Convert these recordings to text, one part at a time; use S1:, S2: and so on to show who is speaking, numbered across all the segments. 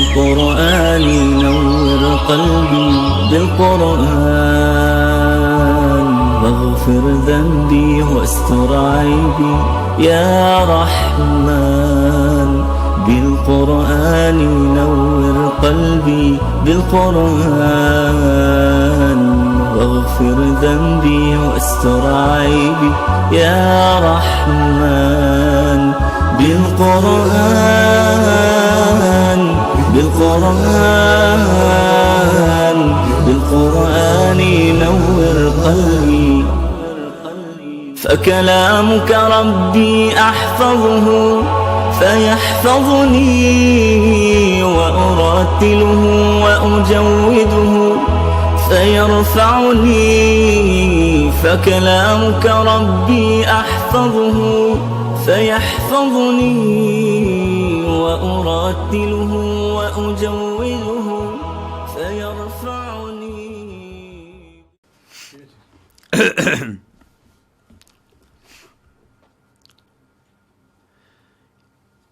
S1: بالقرآن نور قلبي بالقرآن واغفر ذنبي واستر عيبي يا رحمن بالقرآن نور قلبي بالقرآن واغفر ذنبي واستر عيبي يا رحمن بالقرآن بالقرآن بالقرآن نور قلبي فكلامك ربي أحفظه فيحفظني وأرتله وأجوده فيرفعني فكلامك ربي أحفظه فيحفظني وأرتله وأجوده فيرفعني.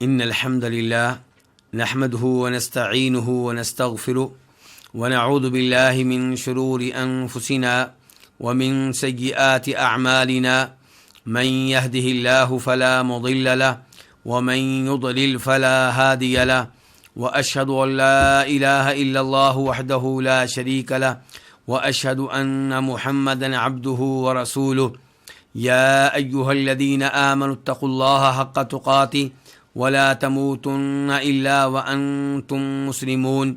S2: إن الحمد لله نحمده ونستعينه ونستغفره ونعوذ بالله من شرور أنفسنا ومن سيئات أعمالنا من يهده الله فلا مضل له ومن يضلل فلا هادي له وأشهد أن لا إله إلا الله وحده لا شريك له وأشهد أن محمدا عبده ورسوله. يا أيها الذين آمنوا اتقوا الله حق تقاته ولا تموتن إلا وأنتم مسلمون.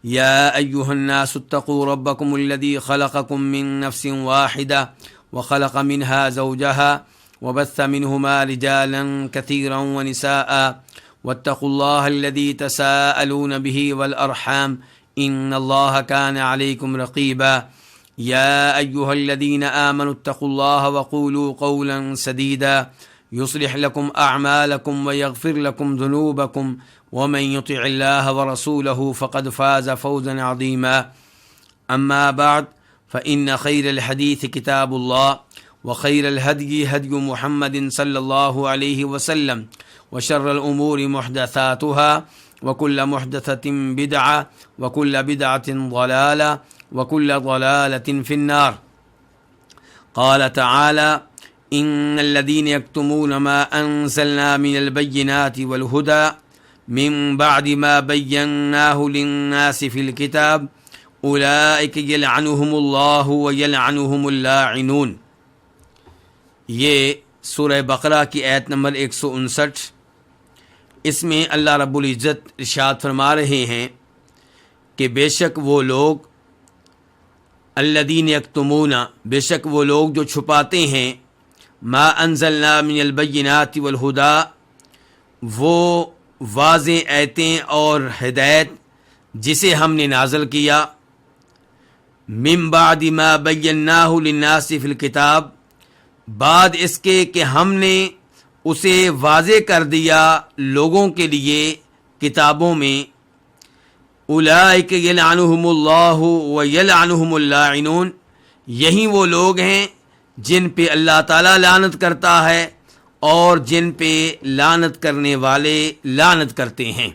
S2: يا أيها الناس اتقوا ربكم الذي خلقكم من نفس واحدة وخلق منها زوجها وبث منهما رجالا كثيرا ونساء واتقوا الله الذي تساءلون به والأرحام إن الله كان عليكم رقيبا. يا أيها الذين آمنوا اتقوا الله وقولوا قولا سديدا يصلح لكم أعمالكم ويغفر لكم ذنوبكم ومن يطع الله ورسوله فقد فاز فوزا عظيما. أما بعد فإن خير الحديث كتاب الله وخير الهدي هدي محمد صلى الله عليه وسلم وشر الأمور محدثاتها وكل محدثة بدعة وكل بدعة ضلالة وكل ضلالة في النار. قال تعالى إن الذين يكتمون ما أنزلنا من البينات والهدى من بعد ما بيناه للناس في الكتاب أولئك يلعنهم الله ويلعنهم اللاعنون. یہ سورہ بقرہ کی آیت نمبر 159. اس میں اللہ رب العزت ارشاد فرما رہے ہیں کہ بے شک وہ لوگ الذین یکتمون، بے شک وہ لوگ جو چھپاتے ہیں ما انزلنا من البینات والہدی، وہ واضح آیتیں اور ہدایت جسے ہم نے نازل کیا، من بعد ما بیناہ للناس فی الکتاب، بعد اس کے کہ ہم نے اسے واضح کر دیا لوگوں کے لیے کتابوں میں. اولئک یلعنہم اللہ ویلعنہم اللاعنون، یہی وہ لوگ ہیں جن پہ اللہ تعالیٰ لعنت کرتا ہے اور جن پہ لعنت کرنے والے لعنت کرتے ہیں.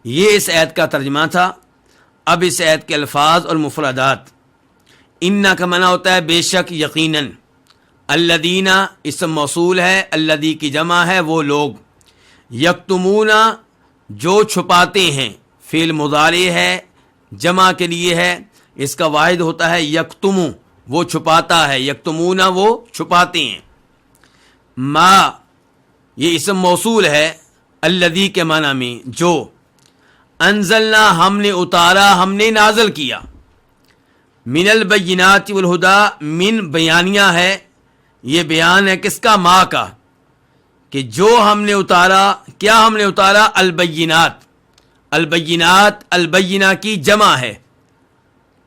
S2: یہ اس آیت کا ترجمہ تھا. اب اس آیت کے الفاظ اور مفردات. ان کا معنی ہوتا ہے بے شک، یقیناً. الذین اسم موصول ہے، الذی کی جمع ہے وہ لوگ. یکتمون جو چھپاتے ہیں، فعل مضارع ہے، جمع کے لیے ہے، اس کا واحد ہوتا ہے یکتمو، وہ چھپاتا ہے. یکتمون وہ چھپاتے ہیں. ما یہ اسم موصول ہے الذی کے معنی میں جو. انزلنا ہم نے اتارا، ہم نے نازل کیا. من البینات والہدی، من بیانیہ ہے، یہ بیان ہے کس کا؟ ما کا، کہ جو ہم نے اتارا. کیا ہم نے اتارا؟ البینات. البینات البینہ کی جمع ہے.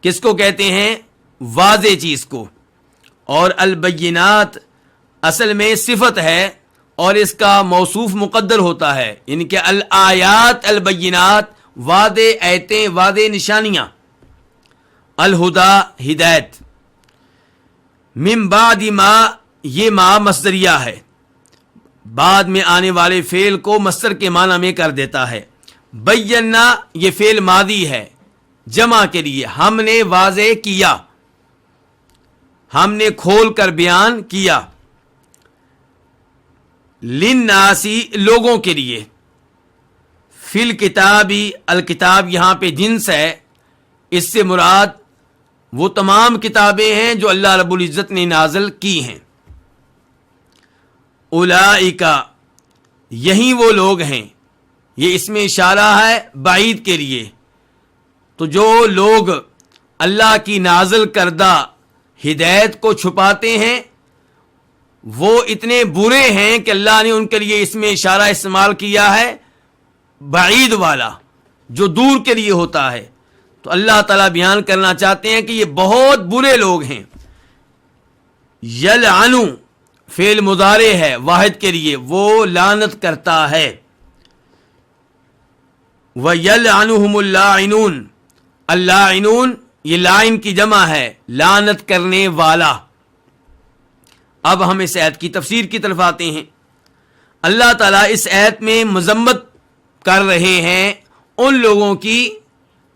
S2: کس کو کہتے ہیں؟ واضح چیز کو. اور البینات اصل میں صفت ہے اور اس کا موصوف مقدر ہوتا ہے، یعنی کہ الآیات البینات، واضح آیتیں، واضح نشانیاں. الہدا ہدایت. من بعد ما، یہ ما مصدریہ ہے، بعد میں آنے والے فعل کو مصدر کے معنی میں کر دیتا ہے. بینا یہ فعل ماضی ہے جمع کے لیے، ہم نے واضح کیا، ہم نے کھول کر بیان کیا، للناسی لوگوں کے لیے، فی الکتابی الکتاب یہاں پہ جنس ہے، اس سے مراد وہ تمام کتابیں ہیں جو اللہ رب العزت نے نازل کی ہیں۔ اولئک یہی وہ لوگ ہیں، یہ اس میں اشارہ ہے بعید کے لیے، تو جو لوگ اللہ کی نازل کردہ ہدایت کو چھپاتے ہیں وہ اتنے برے ہیں کہ اللہ نے ان کے لیے اس میں اشارہ استعمال کیا ہے بعید والا، جو دور کے لیے ہوتا ہے۔ تو اللہ تعالیٰ بیان کرنا چاہتے ہیں کہ یہ بہت برے لوگ ہیں۔ یلعنو فعل مضارع ہے واحد کے لیے، وہ لعنت کرتا ہے۔ وَيَلْعَنُهُمُ اللَّاعِنُونَ اللَّاعِنُونَ یہ لائن کی جمع ہے، لعنت کرنے والا۔ اب ہم اس آیت کی تفسیر کی طرف آتے ہیں۔ اللہ تعالیٰ اس آیت میں مذمت کر رہے ہیں ان لوگوں کی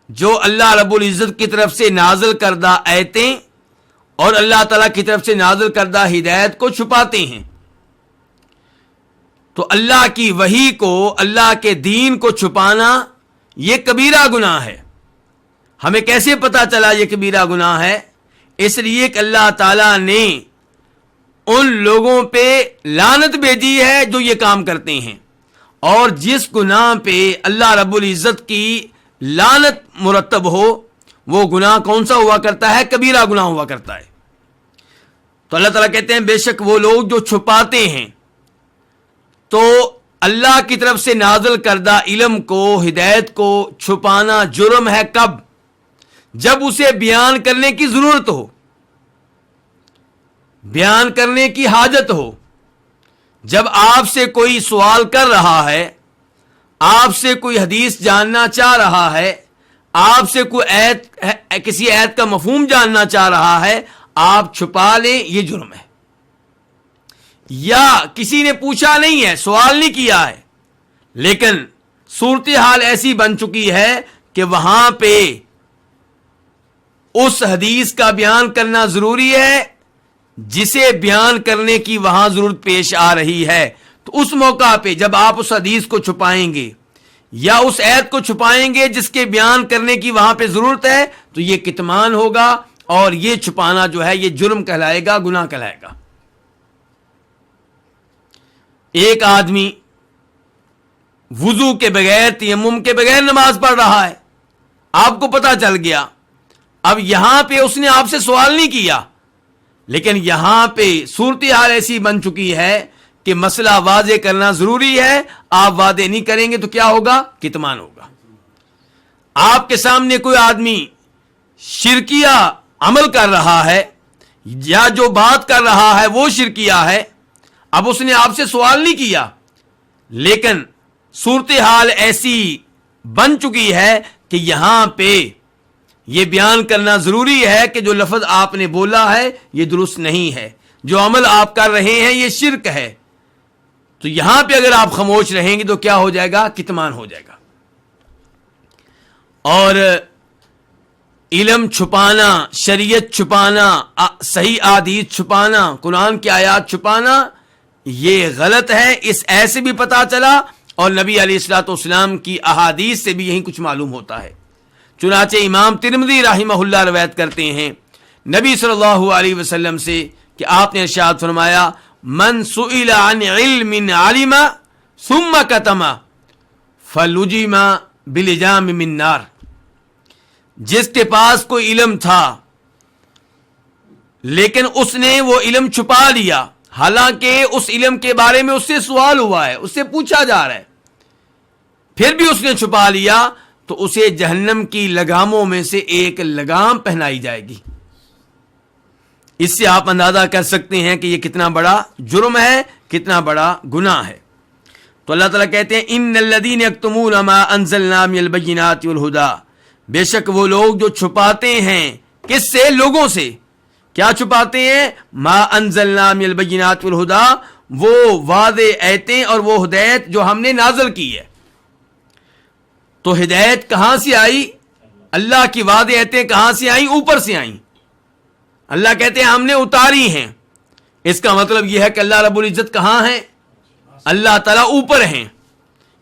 S2: جو اللہ رب العزت کی طرف سے نازل کردہ آیتیں اور اللہ تعالیٰ کی طرف سے نازل کردہ ہدایت کو چھپاتے ہیں۔ تو اللہ کی وحی کو، اللہ کے دین کو چھپانا یہ کبیرہ گناہ ہے۔ ہمیں کیسے پتا چلا یہ کبیرہ گناہ ہے؟ اس لیے کہ اللہ تعالیٰ نے ان لوگوں پہ لعنت بھیجی ہے جو یہ کام کرتے ہیں، اور جس گناہ پہ اللہ رب العزت کی لعنت مرتب ہو وہ گناہ کون سا ہوا کرتا ہے؟ کبیرہ گناہ ہوا کرتا ہے۔ تو اللہ تعالیٰ کہتے ہیں بے شک وہ لوگ جو چھپاتے ہیں، تو اللہ کی طرف سے نازل کردہ علم کو، ہدایت کو چھپانا جرم ہے۔ کب؟ جب اسے بیان کرنے کی ضرورت ہو، بیان کرنے کی حاجت ہو۔ جب آپ سے کوئی سوال کر رہا ہے، آپ سے کوئی حدیث جاننا چاہ رہا ہے، آپ سے کوئی آیت، کسی آیت کا مفہوم جاننا چاہ رہا ہے، آپ چھپا لیں، یہ جرم ہے۔ یا کسی نے پوچھا نہیں ہے، سوال نہیں کیا ہے، لیکن صورتحال ایسی بن چکی ہے کہ وہاں پہ اس حدیث کا بیان کرنا ضروری ہے جسے بیان کرنے کی وہاں ضرورت پیش آ رہی ہے۔ تو اس موقع پہ جب آپ اس حدیث کو چھپائیں گے یا اس آیت کو چھپائیں گے جس کے بیان کرنے کی وہاں پہ ضرورت ہے، تو یہ کتمان ہوگا، اور یہ چھپانا جو ہے یہ جرم کہلائے گا، گناہ کہلائے گا۔ ایک آدمی وضو کے بغیر، تیمم کے بغیر نماز پڑھ رہا ہے، آپ کو پتا چل گیا۔ اب یہاں پہ اس نے آپ سے سوال نہیں کیا، لیکن یہاں پہ صورتحال ایسی بن چکی ہے کہ مسئلہ واضح کرنا ضروری ہے۔ آپ واضح نہیں کریں گے تو کیا ہوگا؟ کتمان ہوگا۔ آپ کے سامنے کوئی آدمی شرکیہ عمل کر رہا ہے، یا جو بات کر رہا ہے وہ شرکیہ ہے، اب اس نے آپ سے سوال نہیں کیا، لیکن صورتحال ایسی بن چکی ہے کہ یہاں پہ یہ بیان کرنا ضروری ہے کہ جو لفظ آپ نے بولا ہے یہ درست نہیں ہے، جو عمل آپ کر رہے ہیں یہ شرک ہے۔ تو یہاں پہ اگر آپ خاموش رہیں گے تو کیا ہو جائے گا؟ کتمان ہو جائے گا۔ اور علم چھپانا، شریعت چھپانا، صحیح احادیث چھپانا، قرآن کی آیات چھپانا یہ غلط ہے۔ اس ایسے بھی پتا چلا، اور نبی علیہ الصلوۃ والسلام کی احادیث سے بھی یہی کچھ معلوم ہوتا ہے۔ چنانچہ امام ترمذی رحمہ اللہ روایت کرتے ہیں نبی صلی اللہ علیہ وسلم سے کہ آپ نے ارشاد فرمایا، من سئل عن علم علم ثم کتم فلجم بلجام من نار۔ جس کے پاس کوئی علم تھا لیکن اس نے وہ علم چھپا لیا، حالانکہ اس علم کے بارے میں اس سے سوال ہوا ہے، اس سے پوچھا جا رہا ہے، پھر بھی اس نے چھپا لیا، تو اسے جہنم کی لگاموں میں سے ایک لگام پہنائی جائے گی۔ اس سے آپ اندازہ کر سکتے ہیں کہ یہ کتنا بڑا جرم ہے، کتنا بڑا گناہ ہے۔ تو اللہ تعالیٰ کہتے ہیں ان الذین یکتمون ما انزلنا من البینات والہدی، بے شک وہ لوگ جو چھپاتے ہیں، کس سے؟ لوگوں سے۔ کیا چھپاتے ہیں؟ ما انزلنا من البینات والہدی، وہ واضح آیتیں اور وہ ہدایت جو ہم نے نازل کی ہے۔ تو ہدایت کہاں سے آئی؟ اللہ کی وعدے ایتیں کہاں سے آئیں؟ اوپر سے آئیں. اللہ کہتے ہیں ہم نے اتاری ہیں. اس کا مطلب یہ ہے کہ اللہ رب العزت کہاں ہیں؟ اللہ تعالیٰ اوپر ہیں.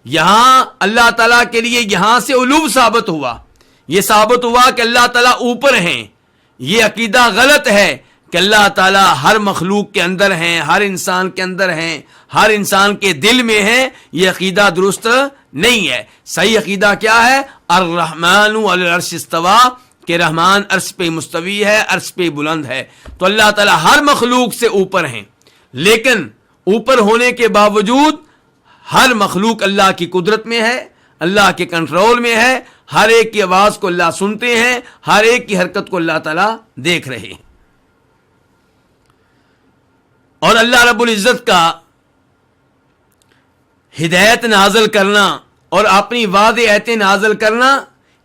S2: یہاں اللہ تعالیٰ کے لیے یہاں سے علو ثابت ہوا. یہ ثابت ہوا کہ اللہ تعالیٰ اوپر ہیں. یہ عقیدہ غلط ہے کہ اللہ تعالیٰ ہر مخلوق کے اندر ہیں، ہر انسان کے اندر ہیں، ہر انسان کے دل میں ہیں. یہ عقیدہ درست نہیں ہے. صحیح عقیدہ کیا ہے؟ الرحمن علی العرش استویٰ، کہ رحمان عرش پہ مستوی ہے، عرش پہ بلند ہے. تو اللہ تعالیٰ ہر مخلوق سے اوپر ہیں، لیکن اوپر ہونے کے باوجود ہر مخلوق اللہ کی قدرت میں ہے، اللہ کے کنٹرول میں ہے. ہر ایک کی آواز کو اللہ سنتے ہیں، ہر ایک کی حرکت کو اللہ تعالیٰ دیکھ رہے ہیں. اور اللہ رب العزت کا ہدایت نازل کرنا اور اپنی وعدے ایتیں نازل کرنا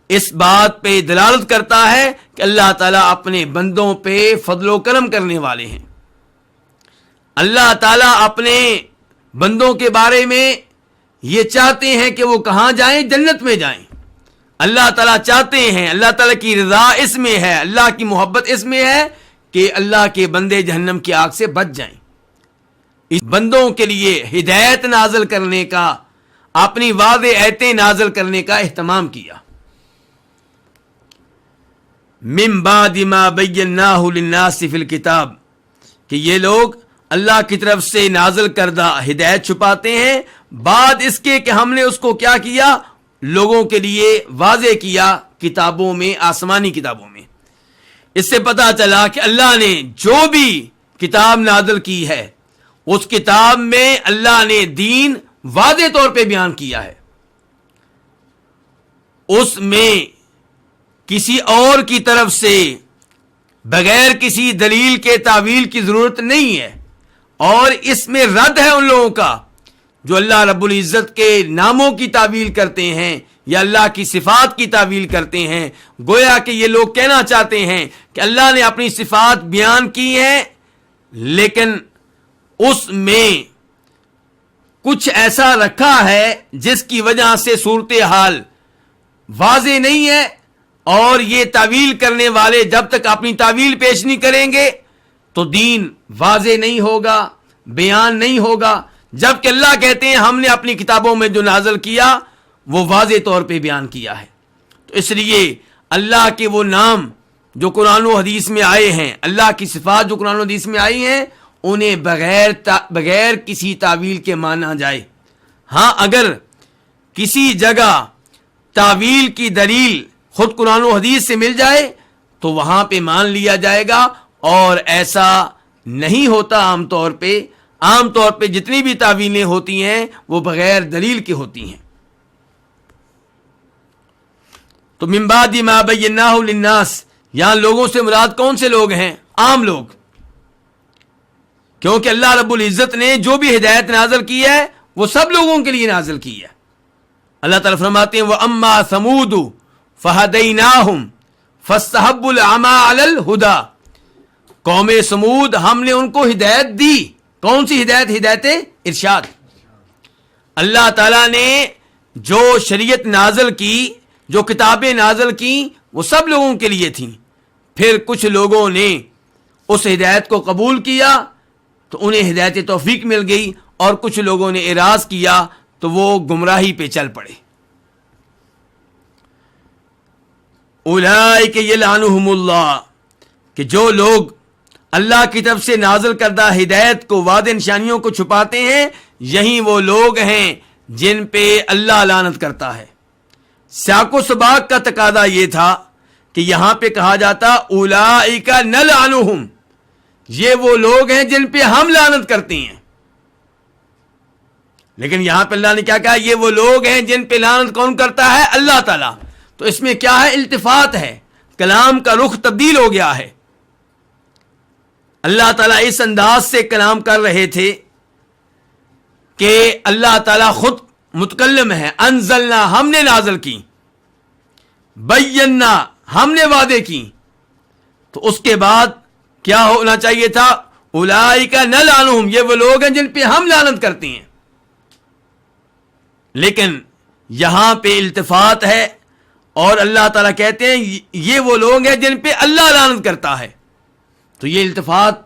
S2: اس بات پہ دلالت کرتا ہے کہ اللہ تعالیٰ اپنے بندوں پہ فضل و کرم کرنے والے ہیں. اللہ تعالیٰ اپنے بندوں کے بارے میں یہ چاہتے ہیں کہ وہ کہاں جائیں؟ جنت میں جائیں. اللہ تعالیٰ چاہتے ہیں، اللہ تعالیٰ کی رضا اس میں ہے، اللہ کی محبت اس میں ہے کہ اللہ کے بندے جہنم کی آگ سے بچ جائیں. اس بندوں کے لیے ہدایت نازل کرنے کا، اپنی وعدے ایتیں نازل کرنے کا اہتمام کیا. من بعد ما بیناہ للناس فی الکتاب، کہ یہ لوگ اللہ کی طرف سے نازل کردہ ہدایت چھپاتے ہیں بعد اس کے کہ ہم نے اس کو کیا کیا؟ لوگوں کے لیے واضح کیا کتابوں میں، آسمانی کتابوں میں. اس سے پتہ چلا کہ اللہ نے جو بھی کتاب نازل کی ہے اس کتاب میں اللہ نے دین واضح طور پہ بیان کیا ہے. اس میں کسی اور کی طرف سے بغیر کسی دلیل کے تعویل کی ضرورت نہیں ہے. اور اس میں رد ہے ان لوگوں کا جو اللہ رب العزت کے ناموں کی تعویل کرتے ہیں یا اللہ کی صفات کی تعویل کرتے ہیں. گویا کہ یہ لوگ کہنا چاہتے ہیں کہ اللہ نے اپنی صفات بیان کی ہیں لیکن اس میں کچھ ایسا رکھا ہے جس کی وجہ سے صورتحال واضح نہیں ہے، اور یہ تعویل کرنے والے جب تک اپنی تعویل پیش نہیں کریں گے تو دین واضح نہیں ہوگا، بیان نہیں ہوگا. جبکہ اللہ کہتے ہیں ہم نے اپنی کتابوں میں جو نازل کیا وہ واضح طور پہ بیان کیا ہے. تو اس لیے اللہ کے وہ نام جو قرآن و حدیث میں آئے ہیں، اللہ کی صفات جو قرآن و حدیث میں آئی ہیں، انہیں بغیر کسی تعویل کے مانا جائے. ہاں اگر کسی جگہ تعویل کی دلیل خود قرآن و حدیث سے مل جائے تو وہاں پہ مان لیا جائے گا، اور ایسا نہیں ہوتا. عام طور پہ جتنی بھی تعویلیں ہوتی ہیں وہ بغیر دلیل کی ہوتی ہیں. تو من بعد ما بیناہ للناس، یہاں لوگوں سے مراد کون سے لوگ ہیں؟ عام لوگ، کیونکہ اللہ رب العزت نے جو بھی ہدایت نازل کی ہے وہ سب لوگوں کے لیے نازل کی ہے. اللہ تعالیٰ فرماتے ہیں وَأَمَّا ثَمُودُ فَهَدَيْنَاهُمْ فَاسْتَحَبُّوا الْعَمَىٰ عَلَى الْهُدَىٰ، قوم سمود ہم نے ان کو ہدایت دی. کون سی ہدایت؟ ہدایت ارشاد. اللہ تعالیٰ نے جو شریعت نازل کی، جو کتابیں نازل کی، وہ سب لوگوں کے لیے تھیں. پھر کچھ لوگوں نے اس ہدایت کو قبول کیا تو انہیں ہدایت توفیق مل گئی، اور کچھ لوگوں نے اعراض کیا تو وہ گمراہی پہ چل پڑے. اولئک یلعنہم اللہ، کہ جو لوگ اللہ کی طرف سے نازل کردہ ہدایت کو، وعدے نشانیوں کو چھپاتے ہیں، یہی وہ لوگ ہیں جن پہ اللہ لعنت کرتا ہے. سیاق و سباق کا تقاضا یہ تھا کہ یہاں پہ کہا جاتا اولئک نلعنہم، یہ وہ لوگ ہیں جن پہ ہم لعنت کرتے ہیں. لیکن یہاں پہ اللہ نے کیا کہا؟ یہ وہ لوگ ہیں جن پہ لعنت کون کرتا ہے؟ اللہ تعالیٰ. تو اس میں کیا ہے؟ التفات ہے، کلام کا رخ تبدیل ہو گیا ہے. اللہ تعالیٰ اس انداز سے کلام کر رہے تھے کہ اللہ تعالیٰ خود متکلم ہے. انزلنا، ہم نے نازل کی، بینا، ہم نے وعدے کی. تو اس کے بعد کیا ہونا چاہیے تھا؟ اولئک نلعنہم، یہ وہ لوگ ہیں جن پہ ہم لعنت کرتے ہیں. لیکن یہاں پہ التفات ہے، اور اللہ تعالیٰ کہتے ہیں یہ وہ لوگ ہیں جن پہ اللہ لعنت کرتا ہے. تو یہ التفات،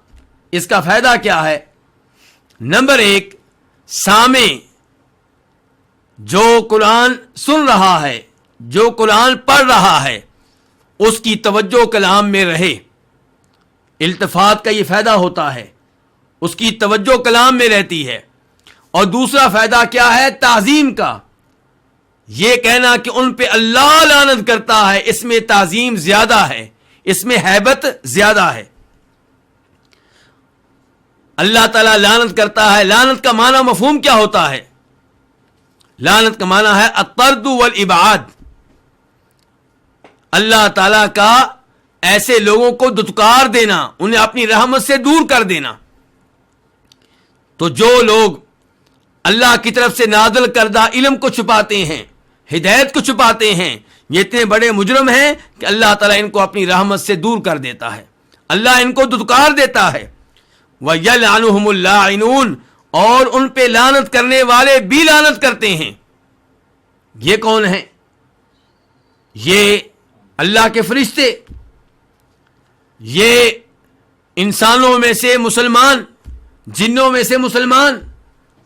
S2: اس کا فائدہ کیا ہے؟ نمبر 1، سامع جو قرآن سن رہا ہے، جو قرآن پڑھ رہا ہے، اس کی توجہ کلام میں رہے. التفات کا یہ فائدہ ہوتا ہے، اس کی توجہ کلام میں رہتی ہے. اور دوسرا فائدہ کیا ہے؟ تعظیم کا. یہ کہنا کہ ان پہ اللہ لعنت کرتا ہے، اس میں تعظیم زیادہ ہے، اس میں ہیبت زیادہ ہے. اللہ تعالیٰ لعنت کرتا ہے. لعنت کا معنی مفہوم کیا ہوتا ہے؟ لعنت کا معنی ہے الطرد والابعاد. اللہ تعالیٰ کا ایسے لوگوں کو دتکار دینا، انہیں اپنی رحمت سے دور کر دینا. تو جو لوگ اللہ کی طرف سے نازل کردہ علم کو چھپاتے ہیں، ہدایت کو چھپاتے ہیں، یہ اتنے بڑے مجرم ہیں کہ اللہ تعالیٰ ان کو اپنی رحمت سے دور کر دیتا ہے. اللہ ان کو دتکار دیتا ہے. وَيَلْعَنُهُمُ اللَّاعِنُونَ، اور ان پہ لعنت کرنے والے بھی لعنت کرتے ہیں. یہ کون ہیں؟ یہ اللہ کے فرشتے، یہ انسانوں میں سے مسلمان، جنوں میں سے مسلمان،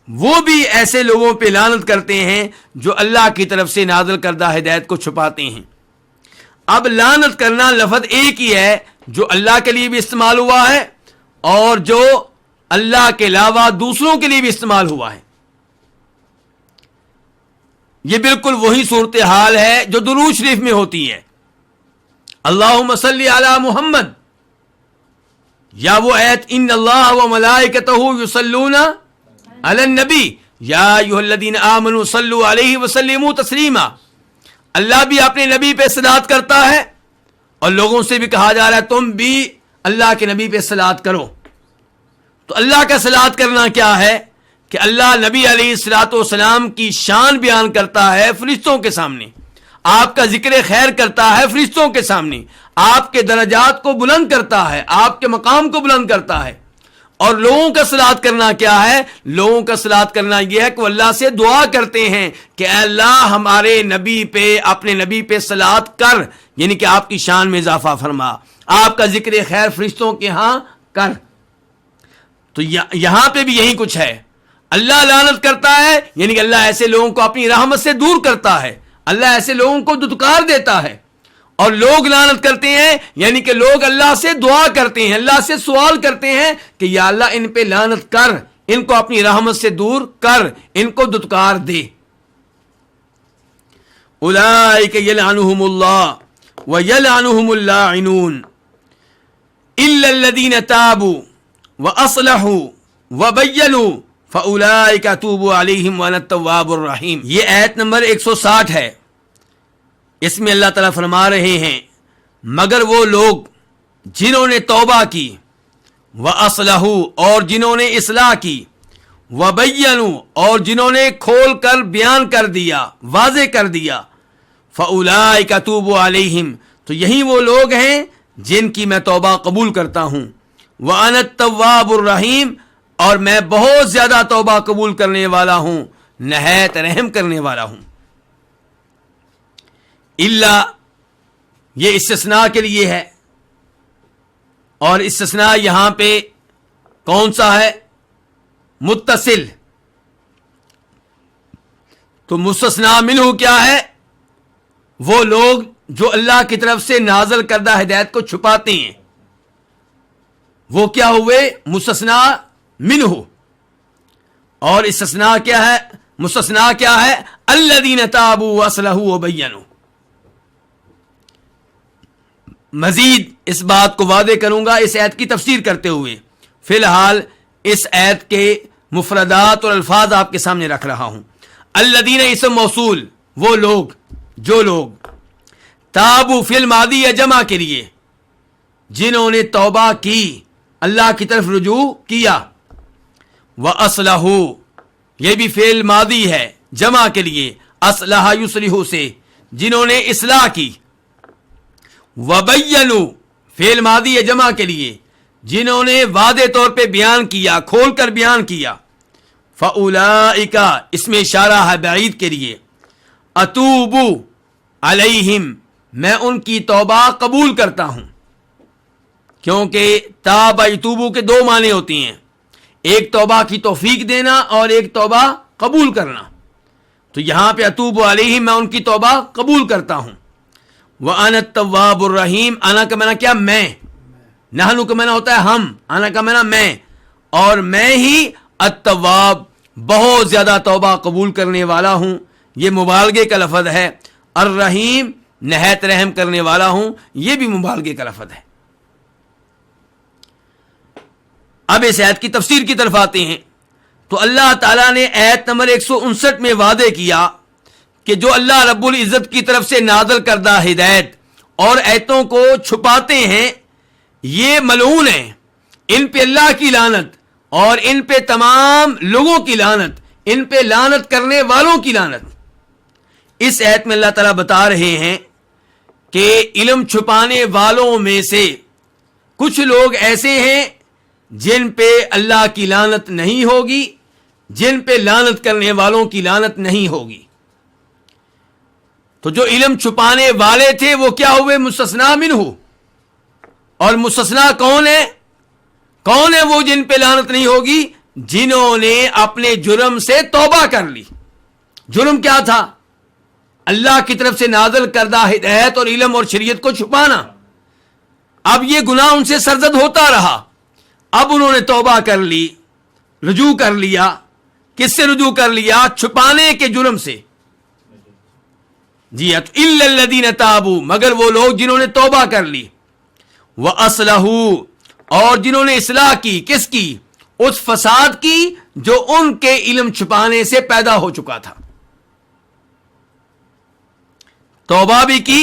S2: وہ بھی ایسے لوگوں پہ لعنت کرتے ہیں جو اللہ کی طرف سے نازل کردہ ہدایت کو چھپاتے ہیں. اب لعنت کرنا لفظ ایک ہی ہے جو اللہ کے لیے بھی استعمال ہوا ہے اور جو اللہ کے علاوہ دوسروں کے لیے بھی استعمال ہوا ہے. یہ بالکل وہی صورتحال ہے جو درود شریف میں ہوتی ہے. اللہم صلی علی محمد، یا وہ آیت ان اللہ و ملائکتہ یصلون علی النبی یا ایھا الذین آمنوا صلوا علیہ وسلموا تسلیما. اللہ بھی اپنے نبی پہ صلوات کرتا ہے اور لوگوں سے بھی کہا جا رہا ہے تم بھی اللہ کے نبی پہ صلوات کرو. تو اللہ کا صلوات کرنا کیا ہے کہ اللہ نبی علیہ الصلوۃ والسلام کی شان بیان کرتا ہے فرشتوں کے سامنے، آپ کا ذکر خیر کرتا ہے فرشتوں کے سامنے، آپ کے درجات کو بلند کرتا ہے، آپ کے مقام کو بلند کرتا ہے. اور لوگوں کا صلوات کرنا کیا ہے؟ لوگوں کا صلوات کرنا یہ ہے کہ وہ اللہ سے دعا کرتے ہیں کہ اے اللہ ہمارے نبی پہ، اپنے نبی پہ صلوات کر، یعنی کہ آپ کی شان میں اضافہ فرما، آپ کا ذکر خیر فرشتوں کے ہاں کر. تو یہاں پہ بھی یہی کچھ ہے. اللہ لعنت کرتا ہے یعنی کہ اللہ ایسے لوگوں کو اپنی رحمت سے دور کرتا ہے، اللہ ایسے لوگوں کو دتکار دیتا ہے. اور لوگ لعنت کرتے ہیں یعنی کہ لوگ اللہ سے دعا کرتے ہیں، اللہ سے سوال کرتے ہیں کہ یا اللہ ان پہ لعنت کر، ان کو اپنی رحمت سے دور کر، ان کو دتکار دے. اولئک یلعنہم اللہ ویلعنہم اللاعنون الا الذین تابوا واصلحوا وبینوا فاولئک اتوب علیہم وانا التواب الرحیم. یہ آیت نمبر 160 ہے. اس میں اللہ تعالیٰ فرما رہے ہیں مگر وہ لوگ جنہوں نے توبہ کی، وَأَصْلَحُوا اور جنہوں نے اصلاح کی، وَبَيَّنُوا اور جنہوں نے کھول کر بیان کر دیا، واضح کر دیا، فَأُولَئِكَ أَتُوبُ عَلَيْهِمْ تو یہی وہ لوگ ہیں جن کی میں توبہ قبول کرتا ہوں. وَأَنَا التَّوَّابُ الرَّحِيمُ اور میں بہت زیادہ توبہ قبول کرنے والا ہوں، نہایت رحم کرنے والا ہوں. اللہ یہ استثناء کے لیے ہے، اور استثناء یہاں پہ کون سا ہے؟ متصل. تو مستثنیٰ منہ کیا ہے؟ وہ لوگ جو اللہ کی طرف سے نازل کردہ ہدایت کو چھپاتے ہیں، وہ کیا ہوئے؟ مستثنیٰ منہ. اور استثناء کیا ہے؟ مستثنیٰ کیا ہے؟ الذین تابوا واصلحوا وبینوا. مزید اس بات کو واضح کروں گا اس آیت کی تفسیر کرتے ہوئے. فی الحال اس آیت کے مفردات اور الفاظ آپ کے سامنے رکھ رہا ہوں. الذین اسم موصول، وہ لوگ جو لوگ، تابو فی الماضی یا جمع کے لیے، جنہوں نے توبہ کی، اللہ کی طرف رجوع کیا. وَأَصْلَحُوا یہ بھی فعل ماضی ہے جمع کے لیے، اصلح یصلح سے، جنہوں نے اصلاح کی. وَبَيَّنُوا فعل ماضی ہے جمع کے لیے، جنہوں نے واضح طور پہ بیان کیا، کھول کر بیان کیا. فَأُولَئِكَ اس میں اشارہ ہے بعید کے لیے. اتوبو علیہم، میں ان کی توبہ قبول کرتا ہوں. کیونکہ تاب یتوبو کے دو معنی ہوتی ہیں، ایک توبہ کی توفیق دینا اور ایک توبہ قبول کرنا. تو یہاں پہ اتوب علیہم، میں ان کی توبہ قبول کرتا ہوں. وَأَنَا التَّوَّابُ الرَّحِيمُ، انا کا معنی کیا؟ میں. نحنو کا معنی ہوتا ہے ہم، انا کا معنی میں، اور میں ہی التواب، بہت زیادہ توبہ قبول کرنے والا ہوں. یہ مبالغے کا لفظ ہے. الرحیم، نہایت رحم کرنے والا ہوں، یہ بھی مبالغے کا لفظ ہے. اب اس آیت کی تفسیر کی طرف آتے ہیں. تو اللہ تعالیٰ نے آیت نمبر 159 میں وعدے کیا کہ جو اللہ رب العزت کی طرف سے نازل کردہ ہدایت اور آیتوں کو چھپاتے ہیں یہ ملعون ہیں، ان پہ اللہ کی لعنت اور ان پہ تمام لوگوں کی لعنت، ان پہ لعنت کرنے والوں کی لعنت. اس آیت میں اللہ تعالیٰ بتا رہے ہیں کہ علم چھپانے والوں میں سے کچھ لوگ ایسے ہیں جن پہ اللہ کی لعنت نہیں ہوگی، جن پہ لعنت کرنے والوں کی لعنت نہیں ہوگی. تو جو علم چھپانے والے تھے وہ کیا ہوئے؟ مستثنا منہ. اور مستثنا کون ہے؟ کون ہے وہ جن پہ لعنت نہیں ہوگی؟ جنہوں نے اپنے جرم سے توبہ کر لی. جرم کیا تھا؟ اللہ کی طرف سے نازل کردہ ہدایت اور علم اور شریعت کو چھپانا. اب یہ گناہ ان سے سرزد ہوتا رہا. اب انہوں نے توبہ کر لی، رجوع کر لیا. کس سے رجوع کر لیا؟ چھپانے کے جرم سے. جی الا الذین تابوا، مگر وہ لوگ جنہوں نے توبہ کر لی. وَأَصْلَحُوا، اور جنہوں نے اصلاح کی. کس کی؟ اس فساد کی جو ان کے علم چھپانے سے پیدا ہو چکا تھا. توبہ بھی کی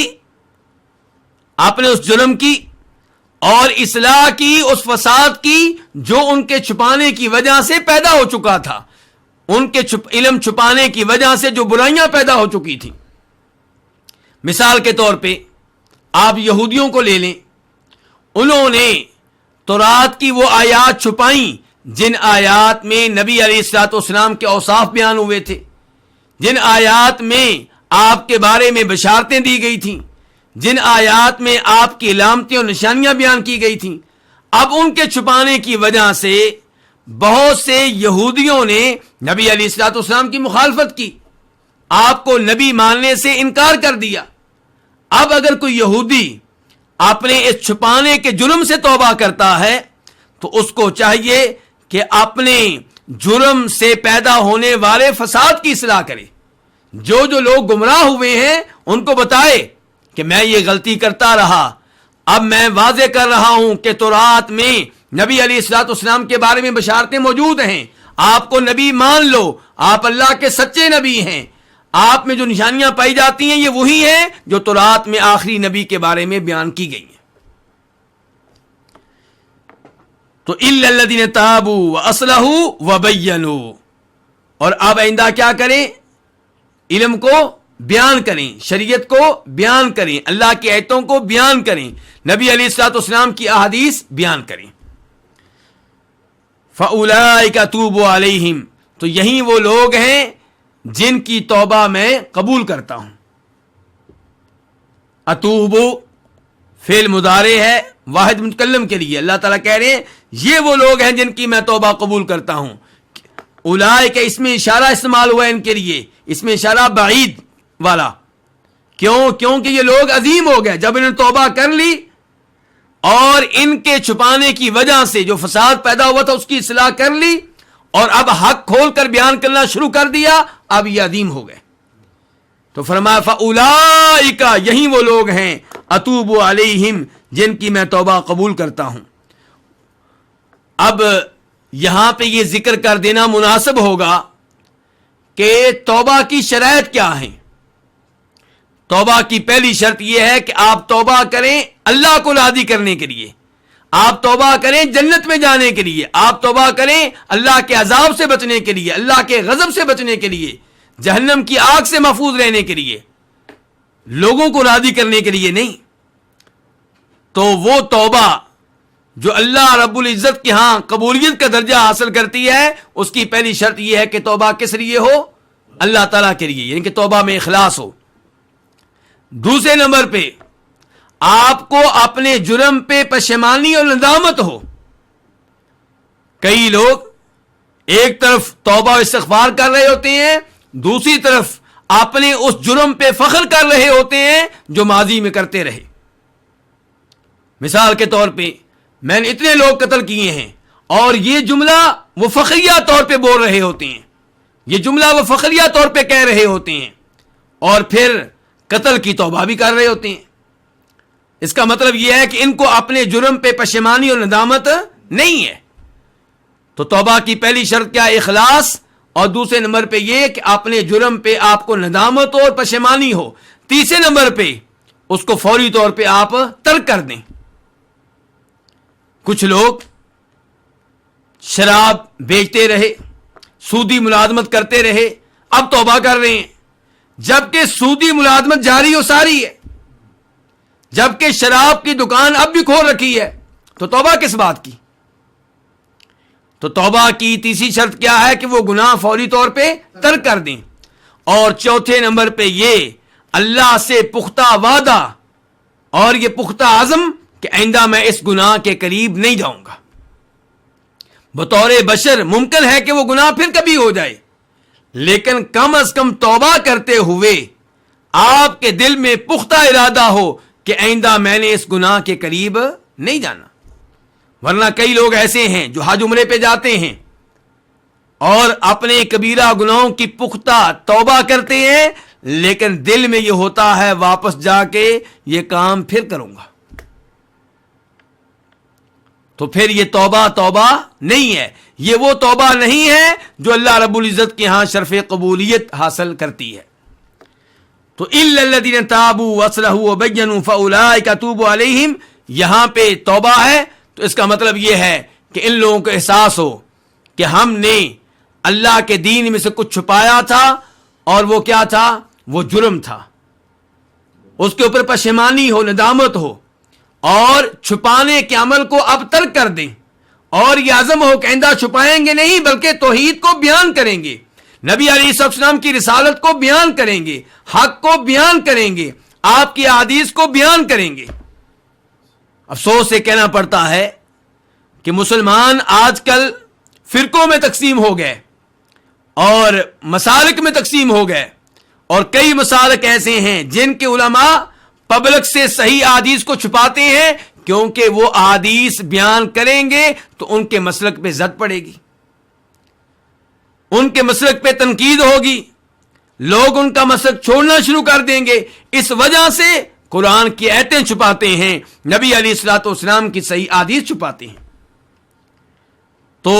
S2: آپ نے اس جرم کی، اور اصلاح کی اس فساد کی جو ان کے چھپانے کی وجہ سے پیدا ہو چکا تھا. ان کے علم چھپانے کی وجہ سے جو برائیاں پیدا ہو چکی تھیں. مثال کے طور پہ آپ یہودیوں کو لے لیں. انہوں نے تورات کی وہ آیات چھپائیں جن آیات میں نبی علیہ الصلوۃ والسلام کے اوصاف بیان ہوئے تھے، جن آیات میں آپ کے بارے میں بشارتیں دی گئی تھیں، جن آیات میں آپ کی علامتیں اور نشانیاں بیان کی گئی تھیں. اب ان کے چھپانے کی وجہ سے بہت سے یہودیوں نے نبی علیہ الصلوۃ والسلام کی مخالفت کی، آپ کو نبی ماننے سے انکار کر دیا. اب اگر کوئی یہودی اپنے اس چھپانے کے جرم سے توبہ کرتا ہے تو اس کو چاہیے کہ اپنے جرم سے پیدا ہونے والے فساد کی اصلاح کرے. جو لوگ گمراہ ہوئے ہیں ان کو بتائے کہ میں یہ غلطی کرتا رہا، اب میں واضح کر رہا ہوں کہ تورات میں نبی علیہ الصلوۃ والسلام کے بارے میں بشارتیں موجود ہیں، آپ کو نبی مان لو، آپ اللہ کے سچے نبی ہیں. آپ میں جو نشانیاں پائی جاتی ہیں یہ وہی ہیں جو تورات میں آخری نبی کے بارے میں بیان کی گئی ہیں. تو الا الذین تابوا واصلحوا وبینوا. اور اب آئندہ کیا کریں؟ علم کو بیان کریں، شریعت کو بیان کریں، اللہ کی آیتوں کو بیان کریں، نبی علیہ الصلوۃ والسلام کی احادیث بیان کریں. فَأُولَٰئِكَ أَتُوبُ عَلَيْهِمْ، تو یہی وہ لوگ ہیں جن کی توبہ میں قبول کرتا ہوں. اتوبو فعل مضارع ہے واحد متکلم کے لیے. اللہ تعالیٰ کہہ رہے ہیں یہ وہ لوگ ہیں جن کی میں توبہ قبول کرتا ہوں. اولئک اس میں اشارہ استعمال ہوا ہے ان کے لیے، اس میں اشارہ بعید والا. کیونکہ یہ لوگ عظیم ہو گئے جب انہوں نے توبہ کر لی اور ان کے چھپانے کی وجہ سے جو فساد پیدا ہوا تھا اس کی اصلاح کر لی اور اب حق کھول کر بیان کرنا شروع کر دیا. اب یہ عظیم ہو گئے. تو فرمایا فاولئک، یہی وہ لوگ ہیں اتوب علیہم جن کی میں توبہ قبول کرتا ہوں. اب یہاں پہ یہ ذکر کر دینا مناسب ہوگا کہ توبہ کی شرائط کیا ہیں. توبہ کی پہلی شرط یہ ہے کہ آپ توبہ کریں اللہ کو راضی کرنے کے لیے، آپ توبہ کریں جنت میں جانے کے لیے، آپ توبہ کریں اللہ کے عذاب سے بچنے کے لیے، اللہ کے غضب سے بچنے کے لیے، جہنم کی آگ سے محفوظ رہنے کے لیے، لوگوں کو راضی کرنے کے لیے نہیں. تو وہ توبہ جو اللہ رب العزت کے ہاں قبولیت کا درجہ حاصل کرتی ہے اس کی پہلی شرط یہ ہے کہ توبہ کس لیے ہو؟ اللہ تعالیٰ کے لیے، یعنی کہ توبہ میں اخلاص ہو۔ دوسرے نمبر پہ آپ کو اپنے جرم پہ پشیمانی اور ندامت ہو۔ کئی لوگ ایک طرف توبہ و استغفار کر رہے ہوتے ہیں، دوسری طرف اپنے اس جرم پہ فخر کر رہے ہوتے ہیں جو ماضی میں کرتے رہے۔ مثال کے طور پہ میں نے اتنے لوگ قتل کیے ہیں، اور یہ جملہ وہ فخریہ طور پہ بول رہے ہوتے ہیں، یہ جملہ وہ فخریہ طور پہ کہہ رہے ہوتے ہیں، اور پھر قتل کی توبہ بھی کر رہے ہوتے ہیں۔ اس کا مطلب یہ ہے کہ ان کو اپنے جرم پہ پشیمانی اور ندامت نہیں ہے۔ تو توبہ کی پہلی شرط کیا؟ اخلاص، اور دوسرے نمبر پہ یہ کہ اپنے جرم پہ آپ کو ندامت ہو اور پشیمانی ہو۔ تیسرے نمبر پہ اس کو فوری طور پہ آپ ترک کر دیں۔ کچھ لوگ شراب بیچتے رہے، سودی ملازمت کرتے رہے، اب توبہ کر رہے ہیں، جبکہ سودی ملازمت جاری و ساری ہے، جبکہ شراب کی دکان اب بھی کھول رکھی ہے، تو توبہ کس بات کی؟ تو توبہ کی تیسری شرط کیا ہے کہ وہ گناہ فوری طور پہ ترک کر دیں۔ اور چوتھے نمبر پہ یہ اللہ سے پختہ وعدہ اور یہ پختہ عزم کہ آئندہ میں اس گناہ کے قریب نہیں جاؤں گا۔ بطور بشر ممکن ہے کہ وہ گناہ پھر کبھی ہو جائے، لیکن کم از کم توبہ کرتے ہوئے آپ کے دل میں پختہ ارادہ ہو کہ آئندہ میں نے اس گناہ کے قریب نہیں جانا۔ ورنہ کئی لوگ ایسے ہیں جو حج عمرے پہ جاتے ہیں اور اپنے کبیرہ گناہوں کی پختہ توبہ کرتے ہیں، لیکن دل میں یہ ہوتا ہے واپس جا کے یہ کام پھر کروں گا۔ تو پھر یہ توبہ نہیں ہے، یہ وہ توبہ نہیں ہے جو اللہ رب العزت کے ہاں شرف قبولیت حاصل کرتی ہے۔ تو اِلَّا الَّذِينَ تَابُوا وَأَصْلَحُوا وَبَيَّنُوا فَأُولَٰئِكَ أَتُوبُ عَلَيْهِمْ، یہاں پہ توبہ ہے تو اس کا مطلب یہ ہے کہ ان لوگوں کو احساس ہو کہ ہم نے اللہ کے دین میں سے کچھ چھپایا تھا، اور وہ کیا تھا؟ وہ جرم تھا، اس کے اوپر پشیمانی ہو، ندامت ہو، اور چھپانے کے عمل کو اب ترک کر دیں، اور یہ عزم ہو کہ آئندہ چھپائیں گے نہیں بلکہ توحید کو بیان کریں گے، نبی علیہ السلام کی رسالت کو بیان کریں گے، حق کو بیان کریں گے، آپ کی احادیث کو بیان کریں گے۔ افسوس سے کہنا پڑتا ہے کہ مسلمان آج کل فرقوں میں تقسیم ہو گئے اور مسالک میں تقسیم ہو گئے، اور کئی مسالک ایسے ہیں جن کے علماء پبلک سے صحیح احادیث کو چھپاتے ہیں، کیونکہ وہ احادیث بیان کریں گے تو ان کے مسلک پہ زد پڑے گی، ان کے مسلک پہ تنقید ہوگی، لوگ ان کا مسلک چھوڑنا شروع کر دیں گے۔ اس وجہ سے قرآن کی آیتیں چھپاتے ہیں، نبی علیہ الصلوۃ والسلام کی صحیح احادیث چھپاتے ہیں۔ تو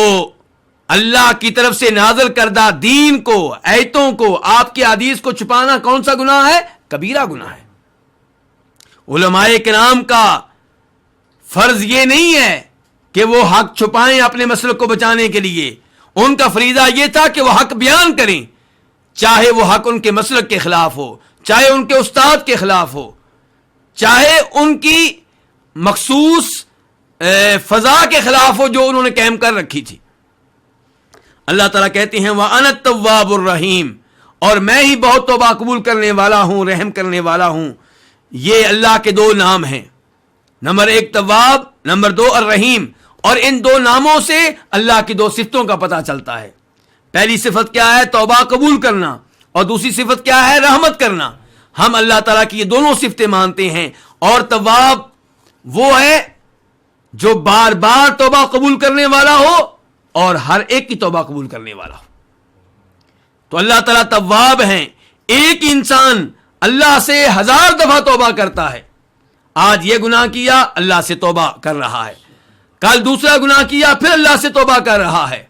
S2: اللہ کی طرف سے نازل کردہ دین کو، آیتوں کو، آپ کی احادیث کو چھپانا کون سا گناہ ہے؟ کبیرہ گناہ ہے۔ علماء کرام کا فرض یہ نہیں ہے کہ وہ حق چھپائیں اپنے مسلک کو بچانے کے لیے، ان کا فریضہ یہ تھا کہ وہ حق بیان کریں، چاہے وہ حق ان کے مسلک کے خلاف ہو، چاہے ان کے استاد کے خلاف ہو، چاہے ان کی مخصوص فضا کے خلاف ہو جو انہوں نے قائم کر رکھی تھی۔ اللہ تعالیٰ کہتے ہیں وَأَنَا التَّوَّابُ الرَّحِيمُ، اور میں ہی بہت توبہ قبول کرنے والا ہوں، رحم کرنے والا ہوں۔ یہ اللہ کے دو نام ہیں، نمبر ایک تواب، نمبر دو الرحیم، اور ان دو ناموں سے اللہ کی دو صفتوں کا پتہ چلتا ہے۔ پہلی صفت کیا ہے؟ توبہ قبول کرنا، اور دوسری صفت کیا ہے؟ رحمت کرنا۔ ہم اللہ تعالیٰ کی یہ دونوں صفتیں مانتے ہیں، اور تواب وہ ہے جو بار بار توبہ قبول کرنے والا ہو اور ہر ایک کی توبہ قبول کرنے والا ہو۔ تو اللہ تعالیٰ تواب ہیں، ایک انسان اللہ سے 1000 دفعہ توبہ کرتا ہے، آج یہ گناہ کیا اللہ سے توبہ کر رہا ہے، کل دوسرا گناہ کیا پھر اللہ سے توبہ کر رہا ہے،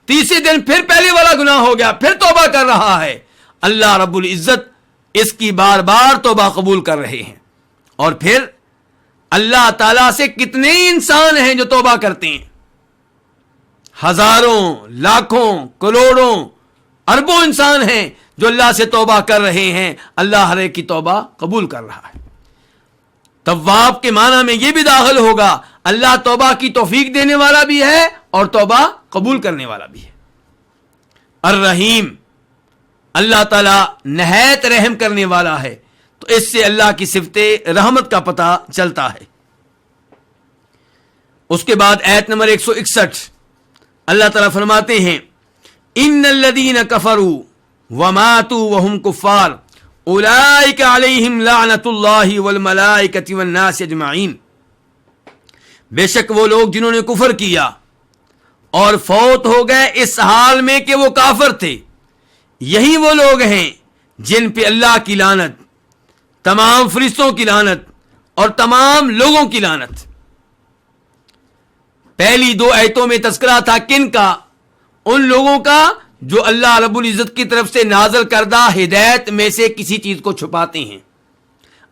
S2: تیسرے دن پھر پہلے والا گناہ ہو گیا پھر توبہ کر رہا ہے۔ اللہ رب العزت اس کی بار بار توبہ قبول کر رہے ہیں۔ اور پھر اللہ تعالیٰ سے کتنے انسان ہیں جو توبہ کرتے ہیں؟ ہزاروں، لاکھوں، کروڑوں، اربوں انسان ہیں جو اللہ سے توبہ کر رہے ہیں، اللہ ہر ایک کی توبہ قبول کر رہا ہے۔ تواب کے معنی میں یہ بھی داخل ہوگا اللہ توبہ کی توفیق دینے والا بھی ہے اور توبہ قبول کرنے والا بھی ہے۔ الرحیم، اللہ تعالیٰ نہایت رحم کرنے والا ہے، تو اس سے اللہ کی صفت رحمت کا پتہ چلتا ہے۔ اس کے بعد آیت نمبر 161 اللہ تعالیٰ فرماتے ہیں ان الذین کفروا وماتوا وهم کفار اولئک علیہم لعنت اللہ والملائکۃ والناس اجمعین، بے شک وہ لوگ جنہوں نے کفر کیا اور فوت ہو گئے اس حال میں کہ وہ کافر تھے، یہی وہ لوگ ہیں جن پہ اللہ کی لعنت، تمام فرشتوں کی لعنت اور تمام لوگوں کی لعنت۔ پہلی 2 آیتوں میں تذکرہ تھا کن کا؟ ان لوگوں کا جو اللہ رب العزت کی طرف سے نازل کردہ ہدایت میں سے کسی چیز کو چھپاتے ہیں،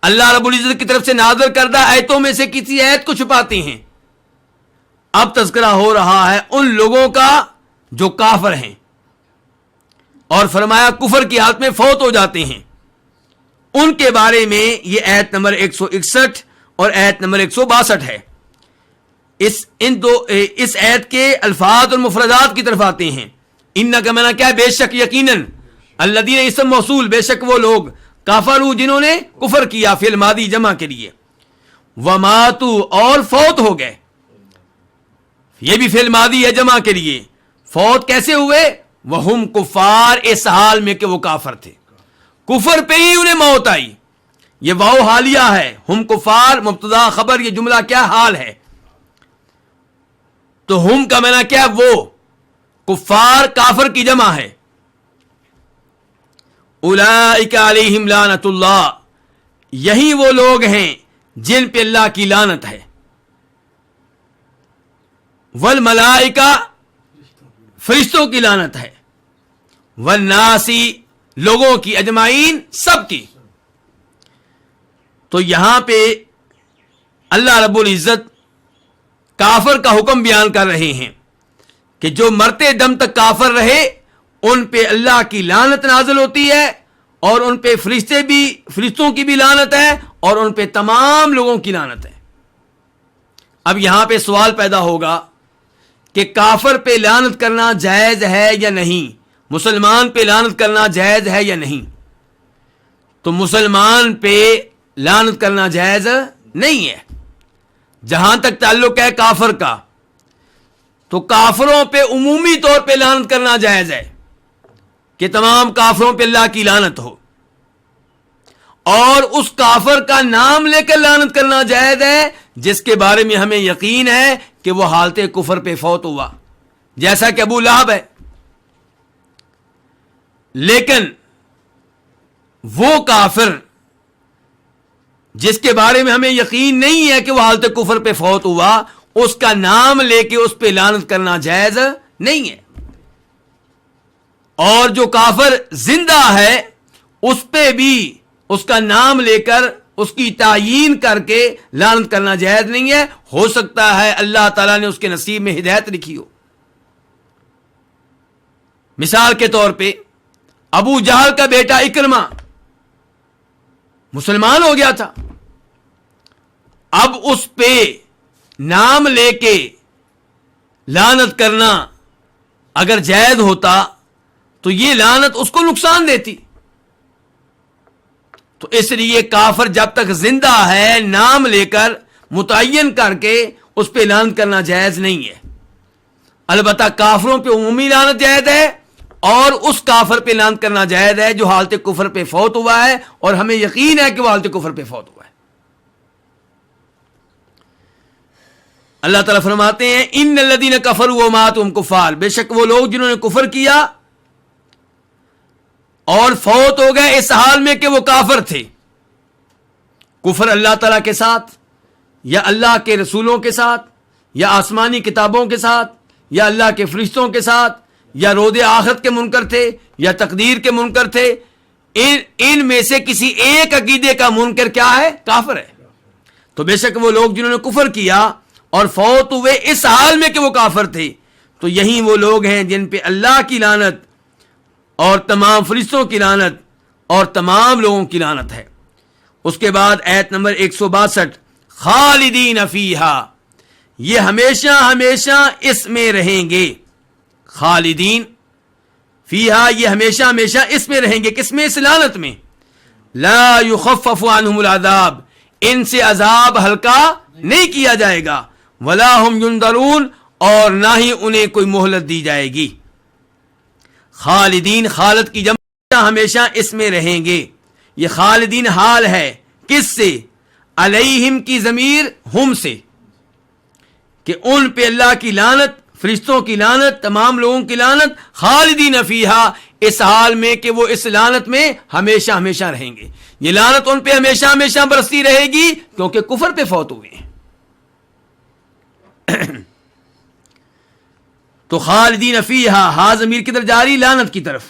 S2: اللہ رب العزت کی طرف سے نازل کردہ آیتوں میں سے کسی آیت کو چھپاتے ہیں۔ اب تذکرہ ہو رہا ہے ان لوگوں کا جو کافر ہیں، اور فرمایا کفر کی حالت میں فوت ہو جاتے ہیں، ان کے بارے میں یہ آیت نمبر 161 اور آیت نمبر 162 ہے۔ اس آیت کے الفاظ اور مفردات کی طرف آتے ہیں۔ ان کا معنی کیا ہے؟ بے شک، یقیناً، الذین اسم موصول، بے شک وہ لوگ کافروا جنہوں نے کفر کیا، فعل ماضی جمع کے لیے، وماتوا اور فوت ہو گئے، یہ بھی فعل ماضی ہے جمع کے لیے۔ فوت کیسے ہوئے؟ وہم کفار، اس حال میں کہ وہ کافر تھے، کفر پہ ہی انہیں موت آئی۔ یہ واو حالیہ ہے، ہم کفار مبتدا خبر، یہ جملہ کیا حال ہے؟ تو ہم کا معنی کیا؟ وہ کفار، کافر کی جمع ہے۔ اولئک علیہم لعنت اللہ، یہی وہ لوگ ہیں جن پہ اللہ کی لعنت ہے، والملائکہ، فرشتوں کی لعنت ہے، والناسی، لوگوں کی، اجمعین، سب کی۔ تو یہاں پہ اللہ رب العزت کافر کا حکم بیان کر رہے ہیں کہ جو مرتے دم تک کافر رہے ان پہ اللہ کی لعنت نازل ہوتی ہے، اور ان پہ فرشتوں کی بھی لعنت ہے، اور ان پہ تمام لوگوں کی لعنت ہے۔ اب یہاں پہ سوال پیدا ہوگا کہ کافر پہ لعنت کرنا جائز ہے یا نہیں، مسلمان پہ لعنت کرنا جائز ہے یا نہیں؟ تو مسلمان پہ لعنت کرنا جائز نہیں ہے۔ جہاں تک تعلق ہے کافر کا، تو کافروں پہ عمومی طور پہ لعنت کرنا جائز ہے کہ تمام کافروں پہ اللہ کی لعنت ہو، اور اس کافر کا نام لے کر لعنت کرنا جائز ہے جس کے بارے میں ہمیں یقین ہے کہ وہ حالت کفر پہ فوت ہوا، جیسا کہ ابو لہب ہے۔ لیکن وہ کافر جس کے بارے میں ہمیں یقین نہیں ہے کہ وہ حالت کفر پہ فوت ہوا، اس کا نام لے کے اس پہ لعنت کرنا جائز نہیں ہے۔ اور جو کافر زندہ ہے اس پہ بھی اس کا نام لے کر اس کی تعیین کر کے لعنت کرنا جائز نہیں ہے۔ ہو سکتا ہے اللہ تعالیٰ نے اس کے نصیب میں ہدایت لکھی ہو۔ مثال کے طور پہ ابو جہل کا بیٹا اکرمہ مسلمان ہو گیا تھا، اب اس پہ نام لے کے لعنت کرنا اگر جائز ہوتا تو یہ لعنت اس کو نقصان دیتی۔ تو اس لیے کافر جب تک زندہ ہے نام لے کر متعین کر کے اس پہ لعنت کرنا جائز نہیں ہے۔ البتہ کافروں پہ عمومی لعنت جائز ہے، اور اس کافر پہ لعنت کرنا جائز ہے جو حالت کفر پہ فوت ہوا ہے، اور ہمیں یقین ہے کہ وہ حالت کفر پہ فوت ہوا ہے۔ اللہ تعالیٰ فرماتے ہیں ان الذین کفروا وماتوا وهم کفار، بے شک وہ لوگ جنہوں نے کفر کیا اور فوت ہو گئے اس حال میں کہ وہ کافر تھے۔ کفر اللہ تعالیٰ کے ساتھ، یا اللہ کے رسولوں کے ساتھ، یا آسمانی کتابوں کے ساتھ، یا اللہ کے فرشتوں کے ساتھ، یا روز آخرت کے منکر تھے، یا تقدیر کے منکر تھے، ان میں سے کسی ایک عقیدے کا منکر کیا ہے؟ کافر ہے۔ تو بے شک وہ لوگ جنہوں نے کفر کیا اور فوت ہوئے اس حال میں کہ وہ کافر تھے، تو یہی وہ لوگ ہیں جن پہ اللہ کی لعنت اور تمام فرشتوں کی لعنت اور تمام لوگوں کی لعنت ہے۔ اس کے بعد آیت نمبر 162 خالدین فیہا، یہ ہمیشہ ہمیشہ اس میں رہیں گے۔ خالدین فیہا یہ ہمیشہ ہمیشہ اس میں رہیں گے. کس میں؟ اس لعنت میں. لا یخفف عنہم العذاب ان سے عذاب ہلکا نہیں کیا جائے گا. ولا ہم ینظرون اور نہ ہی انہیں کوئی مہلت دی جائے گی. خالدین خالد کی جمع ہمیشہ اس میں رہیں گے. یہ خالدین حال ہے کس سے؟ علیہم کی ضمیر ہم سے، کہ ان پہ اللہ کی لعنت، فرشتوں کی لعنت، تمام لوگوں کی لعنت. خالدین فیہا اس حال میں کہ وہ اس لعنت میں ہمیشہ ہمیشہ رہیں گے. یہ لعنت ان پہ ہمیشہ ہمیشہ برستی رہے گی کیونکہ کفر پہ فوت ہوئے ہیں. تو خالدین فیہا ہا ضمیر کی طرف جاری لعنت کی طرف،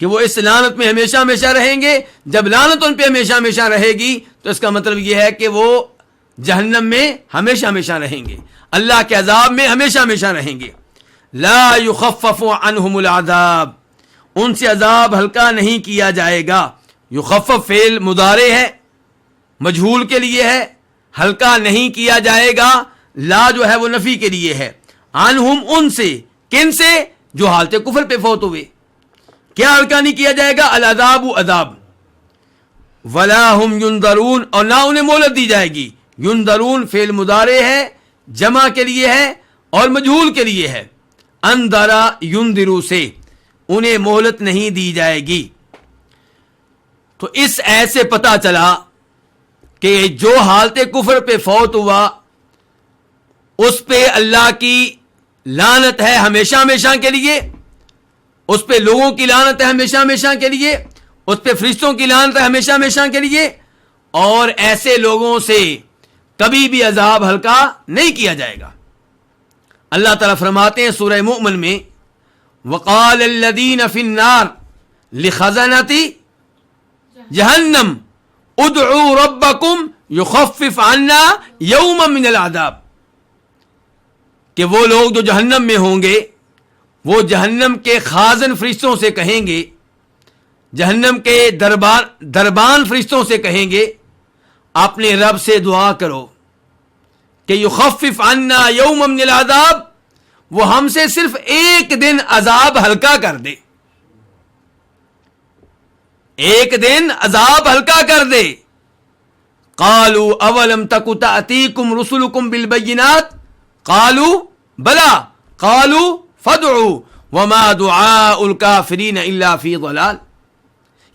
S2: کہ وہ اس لعنت میں ہمیشہ ہمیشہ رہیں گے. جب لعنت ان پہ ہمیشہ ہمیشہ رہے گی تو اس کا مطلب یہ ہے کہ وہ جہنم میں ہمیشہ ہمیشہ رہیں گے، اللہ کے عذاب میں ہمیشہ ہمیشہ رہیں گے. لا یخفف عنہم العذاب ان سے عذاب ہلکا نہیں کیا جائے گا. یخفف فعل مضارع ہے، مجہول کے لیے ہے. ہلکا نہیں کیا جائے گا، لا جو ہے وہ نفی کے لیے ہے. عنہم ان سے، کن سے؟ جو حالت کفر پہ فوت ہوئے. کیا ہلکا نہیں کیا جائے گا؟ العذاب عذاب. ولا ہم ینظرون اور نہ انہیں مہلت دی جائے گی. ینظرون فعل مضارع ہے، جمع کے لیے ہے اور مجہول کے لیے ہے. انذرا ینذرو سے انہیں مہلت نہیں دی جائے گی. تو اس ایسے پتہ چلا کہ جو حالت کفر پہ فوت ہوا اس پہ اللہ کی لعنت ہے ہمیشہ ہمیشہ کے لیے، اس پہ لوگوں کی لعنت ہے ہمیشہ ہمیشہ کے لیے، اس پہ فرشتوں کی لعنت ہے ہمیشہ ہمیشہ کے لیے، اور ایسے لوگوں سے کبھی بھی عذاب ہلکا نہیں کیا جائے گا. اللہ تعالیٰ فرماتے ہیں سورہ مؤمن میں، وقال الذین فی النار لخزنۃ جہنم ادعوا ربکم یخفف عنا یوما من العذاب، کہ وہ لوگ جو جہنم میں ہوں گے وہ جہنم کے خازن فرشتوں سے کہیں گے، جہنم کے دربان فرشتوں سے کہیں گے اپنے رب سے دعا کرو کہ یخفف عنا یوما من العذاب، وہ ہم سے صرف ایک دن عذاب ہلکا کر دے، ایک دن عذاب ہلکا کر دے. قالوا اولم تک تأتیکم رسلکم بالبینات قالوا بلا قالوا فادعوا وما دعاء الکافرین الا فی ضلال.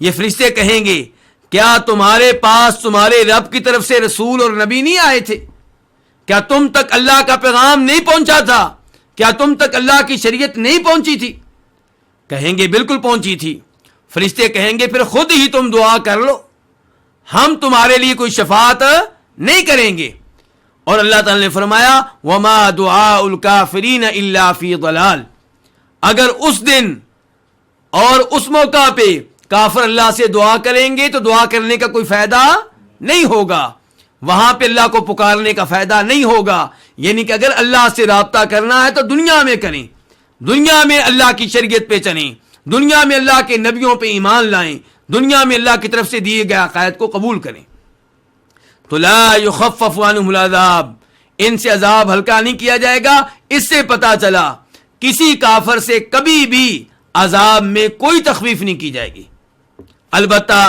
S2: یہ فرشتے کہیں گے کیا تمہارے پاس تمہارے رب کی طرف سے رسول اور نبی نہیں آئے تھے؟ کیا تم تک اللہ کا پیغام نہیں پہنچا تھا؟ کیا تم تک اللہ کی شریعت نہیں پہنچی تھی؟ کہیں گے بالکل پہنچی تھی. فرشتے کہیں گے پھر خود ہی تم دعا کر لو، ہم تمہارے لیے کوئی شفاعت نہیں کریں گے. اور اللہ تعالی نے فرمایا وما دعاء الکافرین الا فی ضلال، اگر اس دن اور اس موقع پہ کافر اللہ سے دعا کریں گے تو دعا کرنے کا کوئی فائدہ نہیں ہوگا، وہاں پہ اللہ کو پکارنے کا فائدہ نہیں ہوگا. یعنی کہ اگر اللہ سے رابطہ کرنا ہے تو دنیا میں کریں، دنیا میں اللہ کی شریعت پہ چلیں، دنیا میں اللہ کے نبیوں پہ ایمان لائیں، دنیا میں اللہ کی طرف سے دیے گئے عقائد کو قبول کریں. تو لا یخفف عنہم العذاب ان سے عذاب ہلکا نہیں کیا جائے گا. اس سے پتا چلا کسی کافر سے کبھی بھی عذاب میں کوئی تخفیف نہیں کی جائے گی. البتہ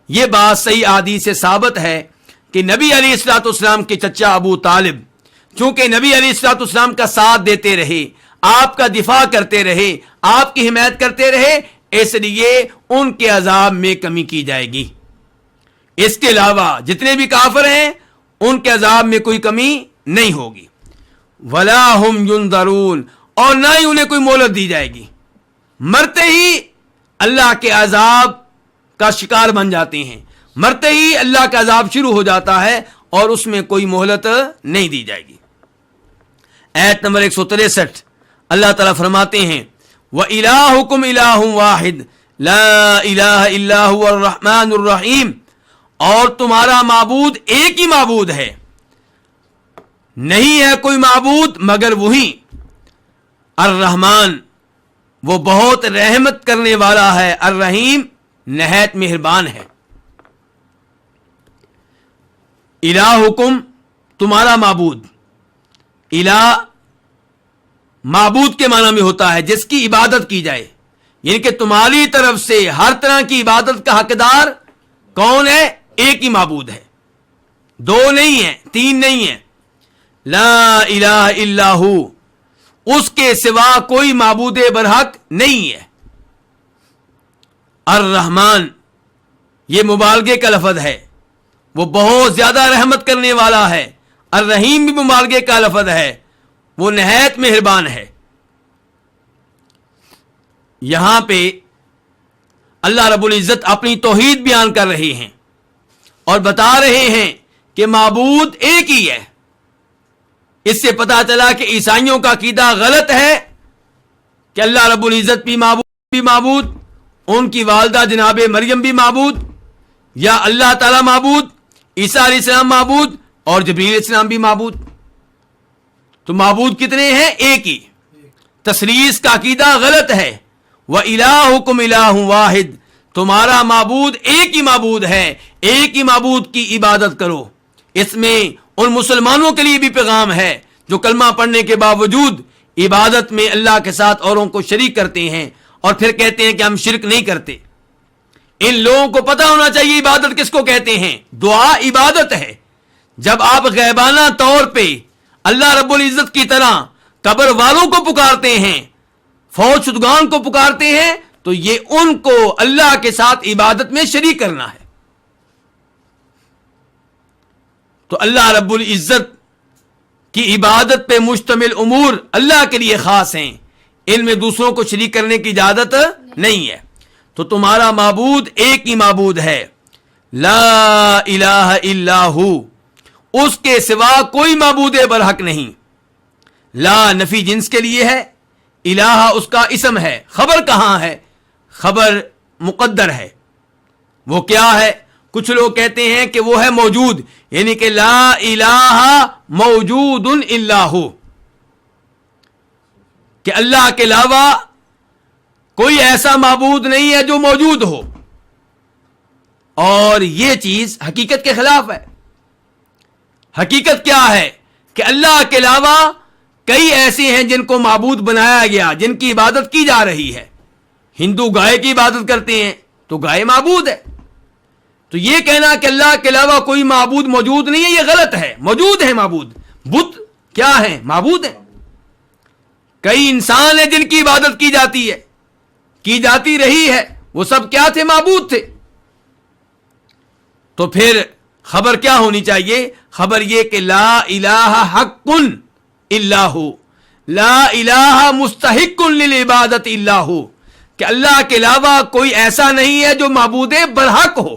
S2: یہ بات صحیح احادیث سے ثابت ہے کہ نبی علیہ الصلوۃ والسلام کے چچا ابو طالب چونکہ نبی علیہ الصلوۃ والسلام کا ساتھ دیتے رہے، آپ کا دفاع کرتے رہے، آپ کی حمایت کرتے رہے، اس لیے ان کے عذاب میں کمی کی جائے گی. اس کے علاوہ جتنے بھی کافر ہیں ان کے عذاب میں کوئی کمی نہیں ہوگی. ولا ہم ینظرون اور نہ ہی انہیں کوئی مہلت دی جائے گی. مرتے ہی اللہ کے عذاب کا شکار بن جاتے ہیں، مرتے ہی اللہ کا عذاب شروع ہو جاتا ہے اور اس میں کوئی مہلت نہیں دی جائے گی. آیت نمبر 163 اللہ تعالیٰ فرماتے ہیں وَإِلَٰهُكُمْ إِلَٰهٌ وَاحِدٌ لَا إِلَٰهَ إِلَّا هُوَ الرَّحْمَٰنُ الرَّحِيمُ، اور تمہارا معبود ایک ہی معبود ہے، نہیں ہے کوئی معبود مگر وہی، الرحمن وہ بہت رحمت کرنے والا ہے، الرحیم نہایت مہربان ہے. الہکم تمہارا معبود، الہ معبود کے معنی میں ہوتا ہے جس کی عبادت کی جائے، یعنی کہ تمہاری طرف سے ہر طرح کی عبادت کا حقدار کون ہے؟ ایک ہی معبود ہے، دو نہیں ہیں، تین نہیں ہیں، لا الہ الا ہو، اس کے سوا کوئی معبود برحق نہیں ہے۔ الرحمن یہ مبالغے کا لفظ ہے، وہ بہت زیادہ رحمت کرنے والا ہے۔ الرحیم بھی مبالغے کا لفظ ہے، وہ نہایت مہربان ہے۔ یہاں پہ اللہ رب العزت اپنی توحید بیان کر رہے ہیں اور بتا رہے ہیں کہ معبود ایک ہی ہے۔ اس سے پتا چلا کہ عیسائیوں کا عقیدہ غلط ہے کہ اللہ رب العزت بھی معبود، ان کی والدہ جناب مریم بھی معبود، یا اللہ تعالی معبود، عیسیٰ علیہ السلام معبود اور جبریل علیہ السلام بھی معبود۔ تو معبود کتنے ہیں؟ ایک ہی۔ تثلیث کا عقیدہ غلط ہے۔ وَإِلَٰهُكُمْ إِلَٰهٌ وَاحِدٌ، تمہارا معبود ایک ہی معبود ہے، ایک ہی معبود کی عبادت کرو۔ اس میں ان مسلمانوں کے لیے بھی پیغام ہے جو کلمہ پڑھنے کے باوجود عبادت میں اللہ کے ساتھ اوروں کو شریک کرتے ہیں اور پھر کہتے ہیں کہ ہم شرک نہیں کرتے۔ ان لوگوں کو پتہ ہونا چاہیے عبادت کس کو کہتے ہیں۔ دعا عبادت ہے۔ جب آپ غیبانہ طور پہ اللہ رب العزت کی طرح قبر والوں کو پکارتے ہیں، فوت شدگان کو پکارتے ہیں، تو یہ ان کو اللہ کے ساتھ عبادت میں شریک کرنا ہے۔ تو اللہ رب العزت کی عبادت پہ مشتمل امور اللہ کے لیے خاص ہیں، ان میں دوسروں کو شریک کرنے کی اجازت نہیں ہے۔ تو تمہارا معبود ایک ہی معبود ہے، لا الہ الا ہو، اس کے سوا کوئی معبود برحق نہیں۔ لا نفی جنس کے لیے ہے، الہ اس کا اسم ہے۔ خبر کہاں ہے؟ خبر مقدر ہے۔ وہ کیا ہے؟ کچھ لوگ کہتے ہیں کہ وہ ہے موجود، یعنی کہ لا الہ موجود الا ہو، کہ اللہ کے علاوہ کوئی ایسا معبود نہیں ہے جو موجود ہو، اور یہ چیز حقیقت کے خلاف ہے۔ حقیقت کیا ہے؟ کہ اللہ کے علاوہ کئی ایسے ہیں جن کو معبود بنایا گیا، جن کی عبادت کی جا رہی ہے۔ ہندو گائے کی عبادت کرتے ہیں تو گائے معبود ہے۔ تو یہ کہنا کہ اللہ کے علاوہ کوئی معبود موجود نہیں ہے، یہ غلط ہے۔ موجود ہے معبود۔ بت کیا ہے؟ معبود ہے۔ کئی انسان ہیں جن کی عبادت کی جاتی ہے، کی جاتی رہی ہے، وہ سب کیا تھے؟ معبود تھے۔ تو پھر خبر کیا ہونی چاہیے؟ خبر یہ کہ لا الہ حق الا ہو، لا الہ مستحق للعبادت الا ہو، کہ اللہ کے علاوہ کوئی ایسا نہیں ہے جو معبود برحق ہو۔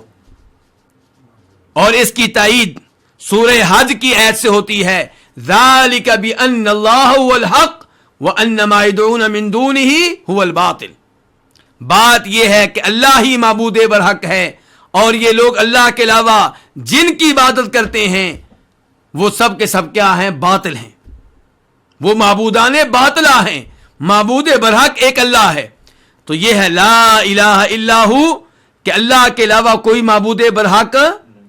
S2: اور اس کی تائید سورہ حج کی آیت سے ہوتی ہے، ذالک بان اللہ هو الحق وان ما يدعون من دونه هو الباطل۔ بات یہ ہے کہ اللہ ہی معبود برحق ہے، اور یہ لوگ اللہ کے علاوہ جن کی عبادت کرتے ہیں وہ سب کے سب کیا ہیں؟ باطل ہیں، وہ معبودان باطلہ ہیں۔ معبود برحق ایک اللہ ہے۔ تو یہ ہے لا الہ الا ہو، کہ اللہ کے علاوہ کوئی معبود برحق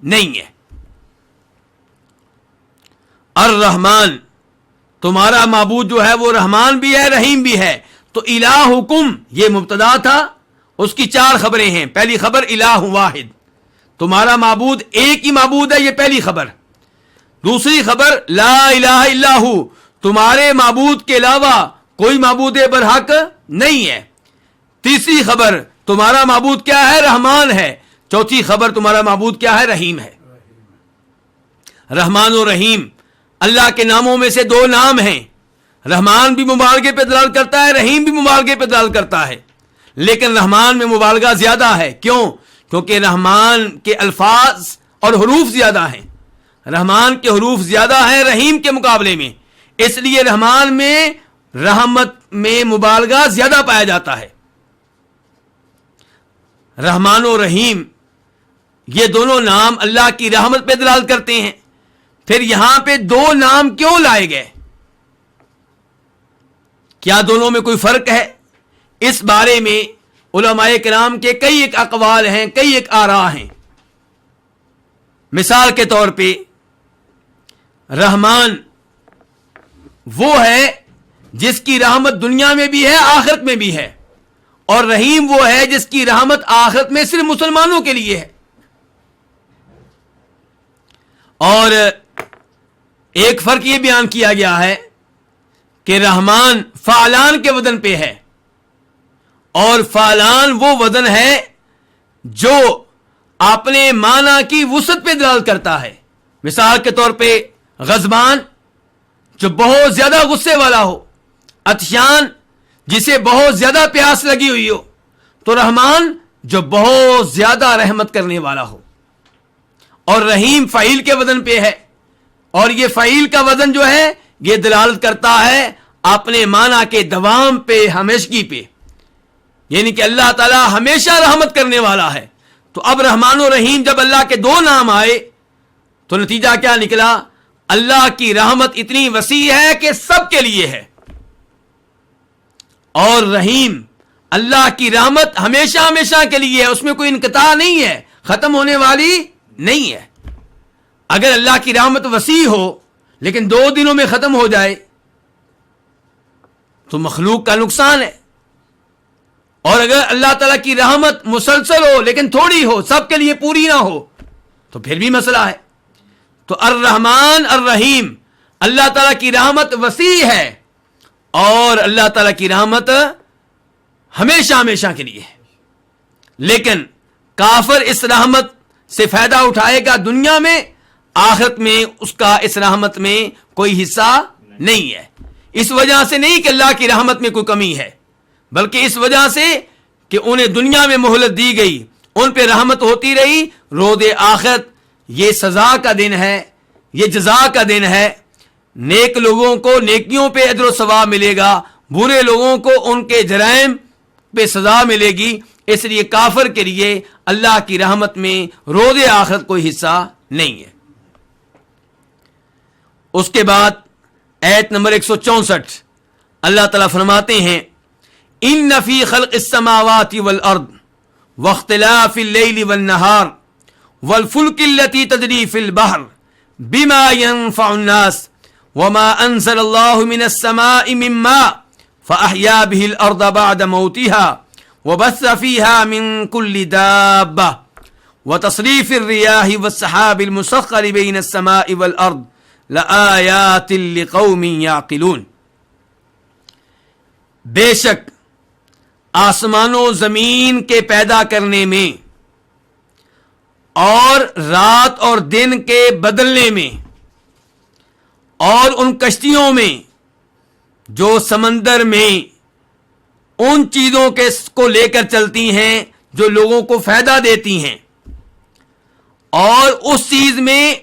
S2: نہیں ہے۔ الرحمن، تمہارا معبود جو ہے وہ رحمان بھی ہے، رحیم بھی ہے۔ تو الہکم یہ مبتدا تھا، اس کی چار خبریں ہیں۔ پہلی خبر الہ واحد، تمہارا معبود ایک ہی معبود ہے، یہ پہلی خبر۔ دوسری خبر لا الہ الا ہو، تمہارے معبود کے علاوہ کوئی معبود برحق نہیں ہے۔ تیسری خبر تمہارا معبود کیا ہے؟ رحمان ہے۔ چوتھی خبر تمہارا معبود کیا ہے؟ رحیم ہے۔ رحمان و رحیم اللہ کے ناموں میں سے دو نام ہیں۔ رحمان بھی مبالغے پہ دلالت کرتا ہے، رحیم بھی مبالغے پہ دلالت کرتا ہے، لیکن رحمان میں مبالغہ زیادہ ہے۔ کیوں؟ کیونکہ رحمان کے الفاظ اور حروف زیادہ ہیں، رحمان کے حروف زیادہ ہیں رحیم کے مقابلے میں، اس لیے رحمان میں رحمت میں مبالغہ زیادہ پایا جاتا ہے۔ رحمان و رحیم یہ دونوں نام اللہ کی رحمت پہ دلالت کرتے ہیں۔ پھر یہاں پہ دو نام کیوں لائے گئے؟ کیا دونوں میں کوئی فرق ہے؟ اس بارے میں علماء کرام کے کئی ایک اقوال ہیں، کئی ایک آراء ہیں۔ مثال کے طور پہ رحمان وہ ہے جس کی رحمت دنیا میں بھی ہے، آخرت میں بھی ہے، اور رحیم وہ ہے جس کی رحمت آخرت میں صرف مسلمانوں کے لیے ہے. اور ایک فرق یہ بیان کیا گیا ہے کہ رحمان فعلان کے وزن پہ ہے، اور فعلان وہ وزن ہے جو اپنے معنی کی وسعت پہ دلالت کرتا ہے. مثال کے طور پہ غضبان جو بہت زیادہ غصے والا ہو، عطشان جسے بہت زیادہ پیاس لگی ہوئی ہو، تو رحمان جو بہت زیادہ رحمت کرنے والا ہو. اور رحیم فعیل کے وزن پہ ہے، اور یہ فعیل کا وزن جو ہے یہ دلالت کرتا ہے اپنے معنی کے دوام پہ، ہمیشگی پہ، یعنی کہ اللہ تعالی ہمیشہ رحمت کرنے والا ہے. تو اب رحمان و رحیم جب اللہ کے دو نام آئے تو نتیجہ کیا نکلا؟ اللہ کی رحمت اتنی وسیع ہے کہ سب کے لیے ہے، اور رحیم اللہ کی رحمت ہمیشہ ہمیشہ کے لیے ہے، اس میں کوئی انقطاع نہیں ہے، ختم ہونے والی نہیں ہے. اگر اللہ کی رحمت وسیع ہو لیکن 2 دنوں میں ختم ہو جائے تو مخلوق کا نقصان ہے، اور اگر اللہ تعالیٰ کی رحمت مسلسل ہو لیکن تھوڑی ہو، سب کے لیے پوری نہ ہو، تو پھر بھی مسئلہ ہے. تو الرحمن الرحیم، اللہ تعالیٰ کی رحمت وسیع ہے اور اللہ تعالیٰ کی رحمت ہمیشہ ہمیشہ کے لیے ہے. لیکن کافر اس رحمت سے فائدہ اٹھائے گا دنیا میں، آخرت میں اس کا اس رحمت میں کوئی حصہ نہیں ہے. اس وجہ سے نہیں کہ اللہ کی رحمت میں کوئی کمی ہے، بلکہ اس وجہ سے کہ انہیں دنیا میں مہلت دی گئی، ان پہ رحمت ہوتی رہی. روز آخرت یہ سزا کا دن ہے، یہ جزا کا دن ہے. نیک لوگوں کو نیکیوں پہ اجر و ثواب ملے گا، برے لوگوں کو ان کے جرائم پہ سزا ملے گی. اس لیے کافر کے لیے اللہ کی رحمت میں روز آخرت کوئی حصہ نہیں ہے. اس کے بعد آیت نمبر 164 اللہ تعالیٰ فرماتے ہیں ان فی خلق السماوات والارض واختلاف اللیل والنہار والفلک التي تجری فی البحر بما ينفع الناس وما انزل اللہ من السماء من ماء فاحیا به الارض بعد موتها وبث فيها من كل دابة وتصريف الرياح والسحاب المسخر بين السماء والارض لآیات لقوم یعقلون. بے شک آسمان و زمین کے پیدا کرنے میں اور رات اور دن کے بدلنے میں اور ان کشتیوں میں جو سمندر میں ان چیزوں کے کو لے کر چلتی ہیں جو لوگوں کو فائدہ دیتی ہیں، اور اس چیز میں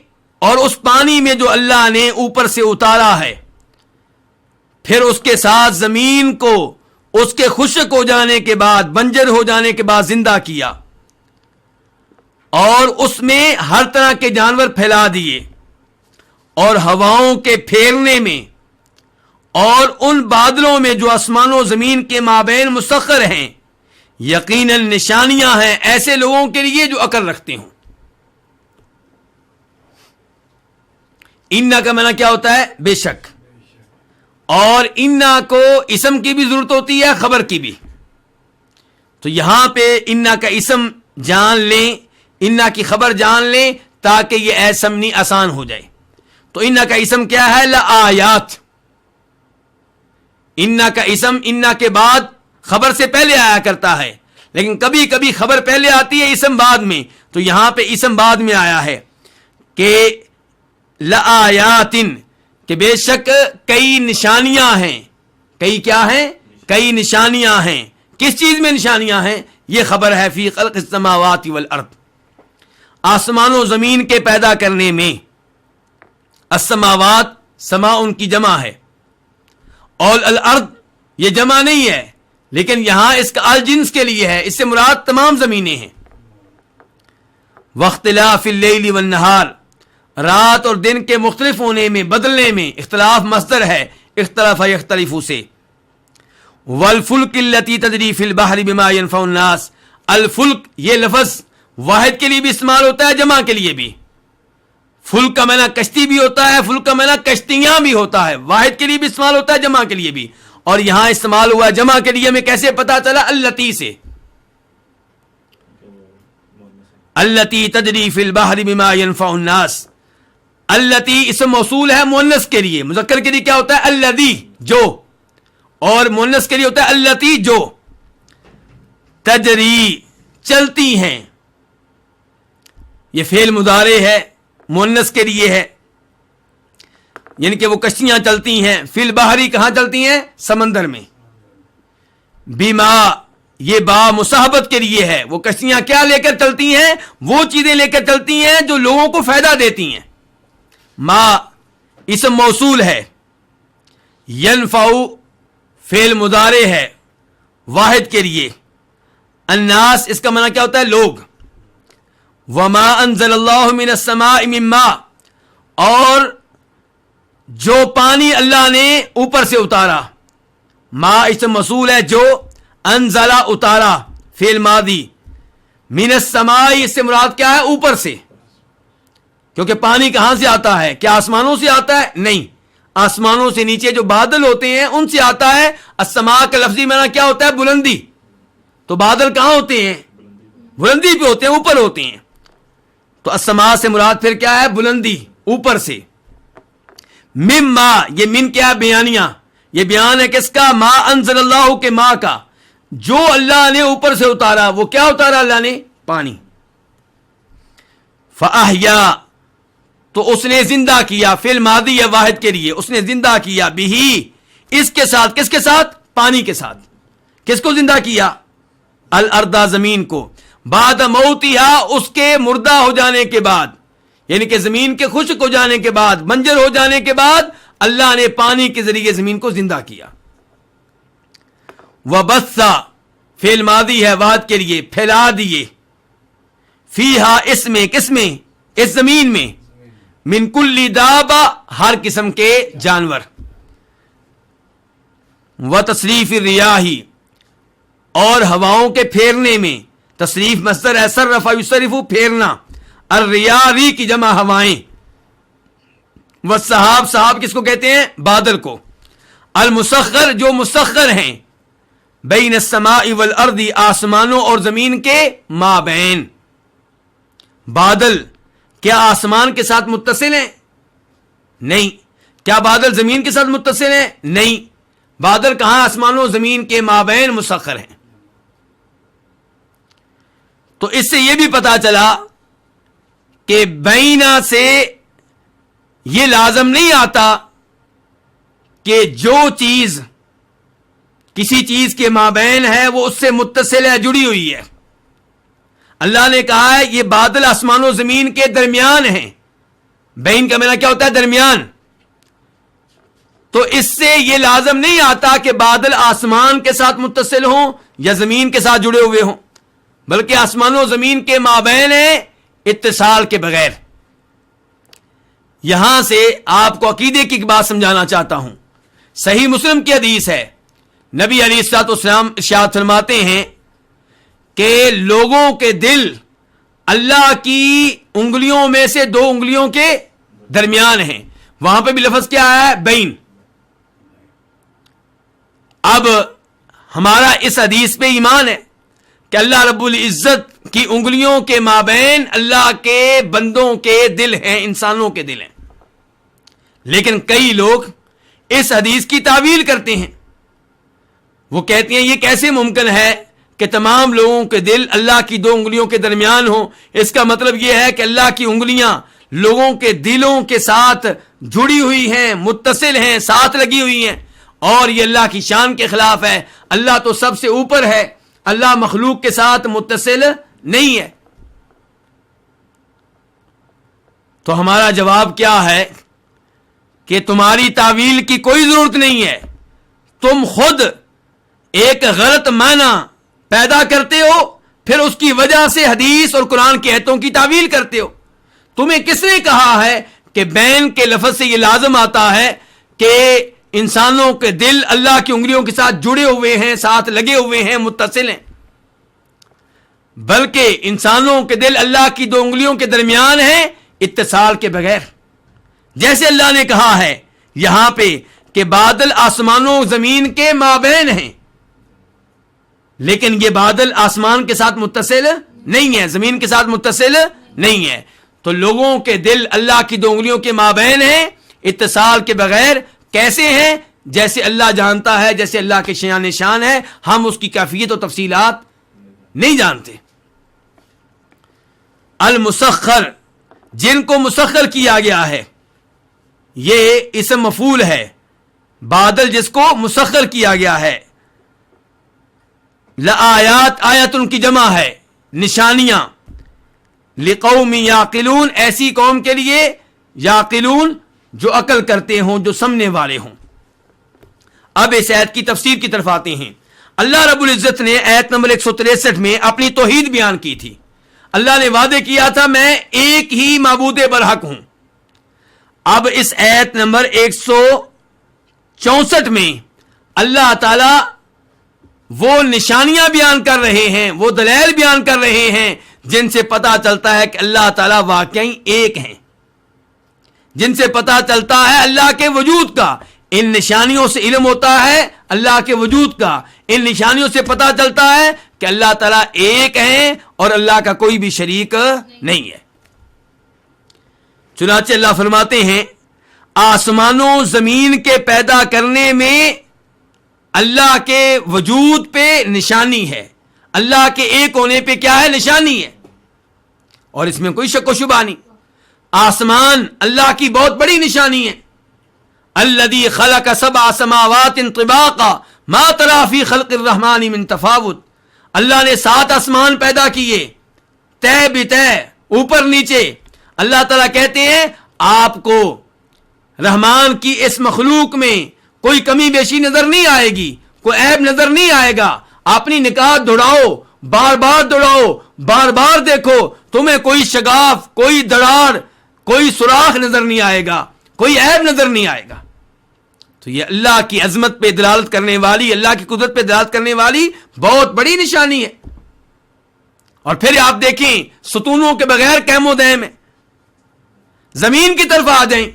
S2: اور اس پانی میں جو اللہ نے اوپر سے اتارا ہے، پھر اس کے ساتھ زمین کو اس کے خشک ہو جانے کے بعد، بنجر ہو جانے کے بعد زندہ کیا، اور اس میں ہر طرح کے جانور پھیلا دیے، اور ہواؤں کے پھیرنے میں اور ان بادلوں میں جو آسمان و زمین کے مابین مسخر ہیں، یقیناً نشانیاں ہیں ایسے لوگوں کے لیے جو عقل رکھتے ہوں. انا کا معنی کیا ہوتا ہے؟ بے شک. اور انا کو اسم کی بھی ضرورت ہوتی ہے، خبر کی بھی. تو یہاں پہ انا کا اسم جان لیں، انا کی خبر جان لیں تاکہ یہ ایسمنی آسان ہو جائے. تو انا کا اسم کیا ہے؟ لآیات. انا کا اسم انا کے بعد خبر سے پہلے آیا کرتا ہے، لیکن کبھی کبھی خبر پہلے آتی ہے، اسم بعد میں. تو یہاں پہ اسم بعد میں آیا ہے کہ لآیات، کہ بے شک کئی نشانیاں ہیں. کئی کیا ہیں؟ کئی نشانیاں ہیں. کس چیز میں نشانیاں ہیں؟ یہ خبر ہے فی خلق السماوات والارض، آسمان و زمین کے پیدا کرنے میں. السماوات سما ان کی جمع ہے، اور الارض یہ جمع نہیں ہے، لیکن یہاں اس کا الجنس کے لیے ہے، اس سے مراد تمام زمینیں ہیں. واختلاف اللیل والنہار، رات اور دن کے مختلف ہونے میں، بدلنے میں. اختلاف مصدر ہے اختلاف یختلف سے. والفلک التی تجری فی البحر بما ينفع الناس، الفلک یہ لفظ واحد کے لیے بھی استعمال ہوتا ہے، جمع کے لیے بھی. فلک کا معنی کشتی بھی ہوتا ہے، فلک کا معنی کشتیاں بھی ہوتا ہے، واحد کے لیے بھی استعمال ہوتا ہے، جمع کے لیے بھی. اور یہاں استعمال ہوا جمع کے لیے، میں کیسے پتا چلا؟ اللتی سے، اللتی تجری فی البحر بما ينفع الناس. اللتی اسم موصول ہے مؤنث کے لیے، مذکر کے لیے کیا ہوتا ہے؟ الذی، جو، اور مؤنث کے لیے ہوتا ہے اللتی، جو. تجری، چلتی ہیں، یہ فعل مضارع ہے، مؤنث کے لیے ہے، یعنی کہ وہ کشتیاں چلتی ہیں. فی البحری، کہاں چلتی ہیں؟ سمندر میں. بما، یہ با مصاحبت کے لیے ہے، وہ کشتیاں کیا لے کر چلتی ہیں؟ وہ چیزیں لے کر چلتی ہیں جو لوگوں کو فائدہ دیتی ہیں. ما اسم موصول ہے، ینفع فعل مضارع ہے واحد کے لیے. الناس اس کا معنی کیا ہوتا ہے؟ لوگ. وما انزل اللہ من السماء من ماء، اور جو پانی اللہ نے اوپر سے اتارا. ما اسم موصول ہے جو، انزلہ اتارا فعل ماضی. من السماء اس سے مراد کیا ہے؟ اوپر سے، کیونکہ پانی کہاں سے آتا ہے؟ کیا آسمانوں سے آتا ہے؟ نہیں، آسمانوں سے نیچے جو بادل ہوتے ہیں ان سے آتا ہے. السماء کا لفظی معنی کیا ہوتا ہے؟ بلندی. تو بادل کہاں ہوتے ہیں؟ بلندی پہ ہوتے ہیں، اوپر ہوتے ہیں. تو السماء سے مراد پھر کیا ہے؟ بلندی، اوپر سے. مما، یہ من کیا ہے؟ بیانیہ. یہ بیان ہے کس کا؟ ما انزل اللہ کے ما کا، جو اللہ نے اوپر سے اتارا. وہ کیا اتارا اللہ نے؟ پانی. فاحیا، تو اس نے زندہ کیا، فعل ماضی ہے واحد کے لیے، اس نے زندہ کیا. بھی، اس کے ساتھ، کس کے ساتھ؟ پانی کے ساتھ. کس کو زندہ کیا؟ الارض، زمین کو. بعد موتہا، اس کے مردہ ہو جانے کے بعد، یعنی کہ زمین کے خشک ہو جانے کے بعد، بنجر ہو جانے کے بعد اللہ نے پانی کے ذریعے زمین کو زندہ کیا. وبثا فعل ماضی ہے واحد کے لیے، پھیلا دیے. فیہا، اس میں، کس میں؟ اس زمین میں. من کل دابہ، ہر قسم کے جانور. وتصریف الریاح، اور ہواؤں کے پھیرنے میں. تصریف مصدر ہے، صرف یصرف، پھیرنا. الریاح، ری کی جمع ہوائیں. والسحاب، سحاب کس کو کہتے ہیں؟ بادل کو. المسخر، جو مسخر ہیں. بین السماء والارض، آسمانوں اور زمین کے مابین. بادل کیا آسمان کے ساتھ متصل ہیں؟ نہیں. کیا بادل زمین کے ساتھ متصل ہیں؟ نہیں. بادل کہاں؟ آسمانوں و زمین کے مابین مسخر ہیں. تو اس سے یہ بھی پتا چلا کہ بینا سے یہ لازم نہیں آتا کہ جو چیز کسی چیز کے مابین ہے وہ اس سے متصل ہے، جڑی ہوئی ہے. اللہ نے کہا ہے یہ بادل آسمان و زمین کے درمیان ہیں. بین کا معنی کیا ہوتا ہے؟ درمیان. تو اس سے یہ لازم نہیں آتا کہ بادل آسمان کے ساتھ متصل ہوں یا زمین کے ساتھ جڑے ہوئے ہوں، بلکہ آسمان و زمین کے مابین ہیں اتصال کے بغیر. یہاں سے آپ کو عقیدے کی ایک بات سمجھانا چاہتا ہوں. صحیح مسلم کی حدیث ہے، نبی علیہ الصلوۃ والسلام ارشاد فرماتے ہیں کہ لوگوں کے دل اللہ کی انگلیوں میں سے 2 انگلیوں کے درمیان ہیں. وہاں پہ بھی لفظ کیا ہے؟ بین. اب ہمارا اس حدیث پہ ایمان ہے کہ اللہ رب العزت کی انگلیوں کے مابین اللہ کے بندوں کے دل ہیں، انسانوں کے دل ہیں. لیکن کئی لوگ اس حدیث کی تعویل کرتے ہیں. وہ کہتے ہیں یہ کیسے ممکن ہے کہ تمام لوگوں کے دل اللہ کی 2 انگلیوں کے درمیان ہوں؟ اس کا مطلب یہ ہے کہ اللہ کی انگلیاں لوگوں کے دلوں کے ساتھ جڑی ہوئی ہیں، متصل ہیں، ساتھ لگی ہوئی ہیں، اور یہ اللہ کی شان کے خلاف ہے. اللہ تو سب سے اوپر ہے، اللہ مخلوق کے ساتھ متصل نہیں ہے. تو ہمارا جواب کیا ہے کہ تمہاری تعویل کی کوئی ضرورت نہیں ہے. تم خود ایک غلط معنی پیدا کرتے ہو، پھر اس کی وجہ سے حدیث اور قرآن کی آیتوں کی تعویل کرتے ہو. تمہیں کس نے کہا ہے کہ بین کے لفظ سے یہ لازم آتا ہے کہ انسانوں کے دل اللہ کی انگلیوں کے ساتھ جڑے ہوئے ہیں، ساتھ لگے ہوئے ہیں، متصل ہیں؟ بلکہ انسانوں کے دل اللہ کی 2 انگلیوں کے درمیان ہیں، اتصال کے بغیر. جیسے اللہ نے کہا ہے یہاں پہ کہ بادل آسمانوں زمین کے مابین ہیں، لیکن یہ بادل آسمان کے ساتھ متصل نہیں ہے، زمین کے ساتھ متصل نہیں ہے. تو لوگوں کے دل اللہ کی دو انگلیوں کے مابین ہیں، اتصال کے بغیر. کیسے ہیں؟ جیسے اللہ جانتا ہے، جیسے اللہ کے شان شان ہے، ہم اس کی کیفیت و تفصیلات نہیں جانتے. المسخر، جن کو مسخر کیا گیا ہے، یہ اسم مفعول ہے. بادل جس کو مسخر کیا گیا ہے. لآیات، آیت ان کی جمع ہے، نشانیاں. لقوم یعقلون، ایسی قوم کے لیے، یعقلون جو عقل کرتے ہوں، جو سمجھنے والے ہوں. اب اس آیت کی تفسیر کی طرف آتے ہیں. اللہ رب العزت نے آیت نمبر 163 میں اپنی توحید بیان کی تھی. اللہ نے وعدے کیا تھا میں ایک ہی معبود برحق ہوں. اب اس آیت نمبر 164 میں اللہ تعالی وہ نشانیاں بیان کر رہے ہیں، وہ دلائل بیان کر رہے ہیں جن سے پتا چلتا ہے کہ اللہ تعالی واقعی ایک ہیں، جن سے پتا چلتا ہے اللہ کے وجود کا. ان نشانیوں سے علم ہوتا ہے اللہ کے وجود کا. ان نشانیوں سے پتا چلتا ہے کہ اللہ تعالیٰ ایک ہیں اور اللہ کا کوئی بھی شریک نہیں ہے. چنانچہ اللہ فرماتے ہیں آسمانوں زمین کے پیدا کرنے میں اللہ کے وجود پہ نشانی ہے. اللہ کے ایک ہونے پہ کیا ہے؟ نشانی ہے. اور اس میں کوئی شک و شبہ نہیں. آسمان اللہ کی بہت بڑی نشانی ہے. الذی خلق سبع سماوات طباقا ما تری فی خلق الرحمن من تفاوت. اللہ نے 7 آسمان پیدا کیے، تہ بتہ، اوپر نیچے. اللہ تعالیٰ کہتے ہیں آپ کو رحمان کی اس مخلوق میں کوئی کمی بیشی نظر نہیں آئے گی، کوئی عیب نظر نہیں آئے گا. اپنی نگاہ دوڑاؤ، بار بار دوڑاؤ، بار بار دیکھو، تمہیں کوئی شگاف، کوئی دراڑ، کوئی سوراخ نظر نہیں آئے گا، کوئی عیب نظر نہیں آئے گا. تو یہ اللہ کی عظمت پہ دلالت کرنے والی، اللہ کی قدرت پہ دلالت کرنے والی بہت بڑی نشانی ہے. اور پھر آپ دیکھیں ستونوں کے بغیر قائم و دائم ہے. زمین کی طرف آ جائیں،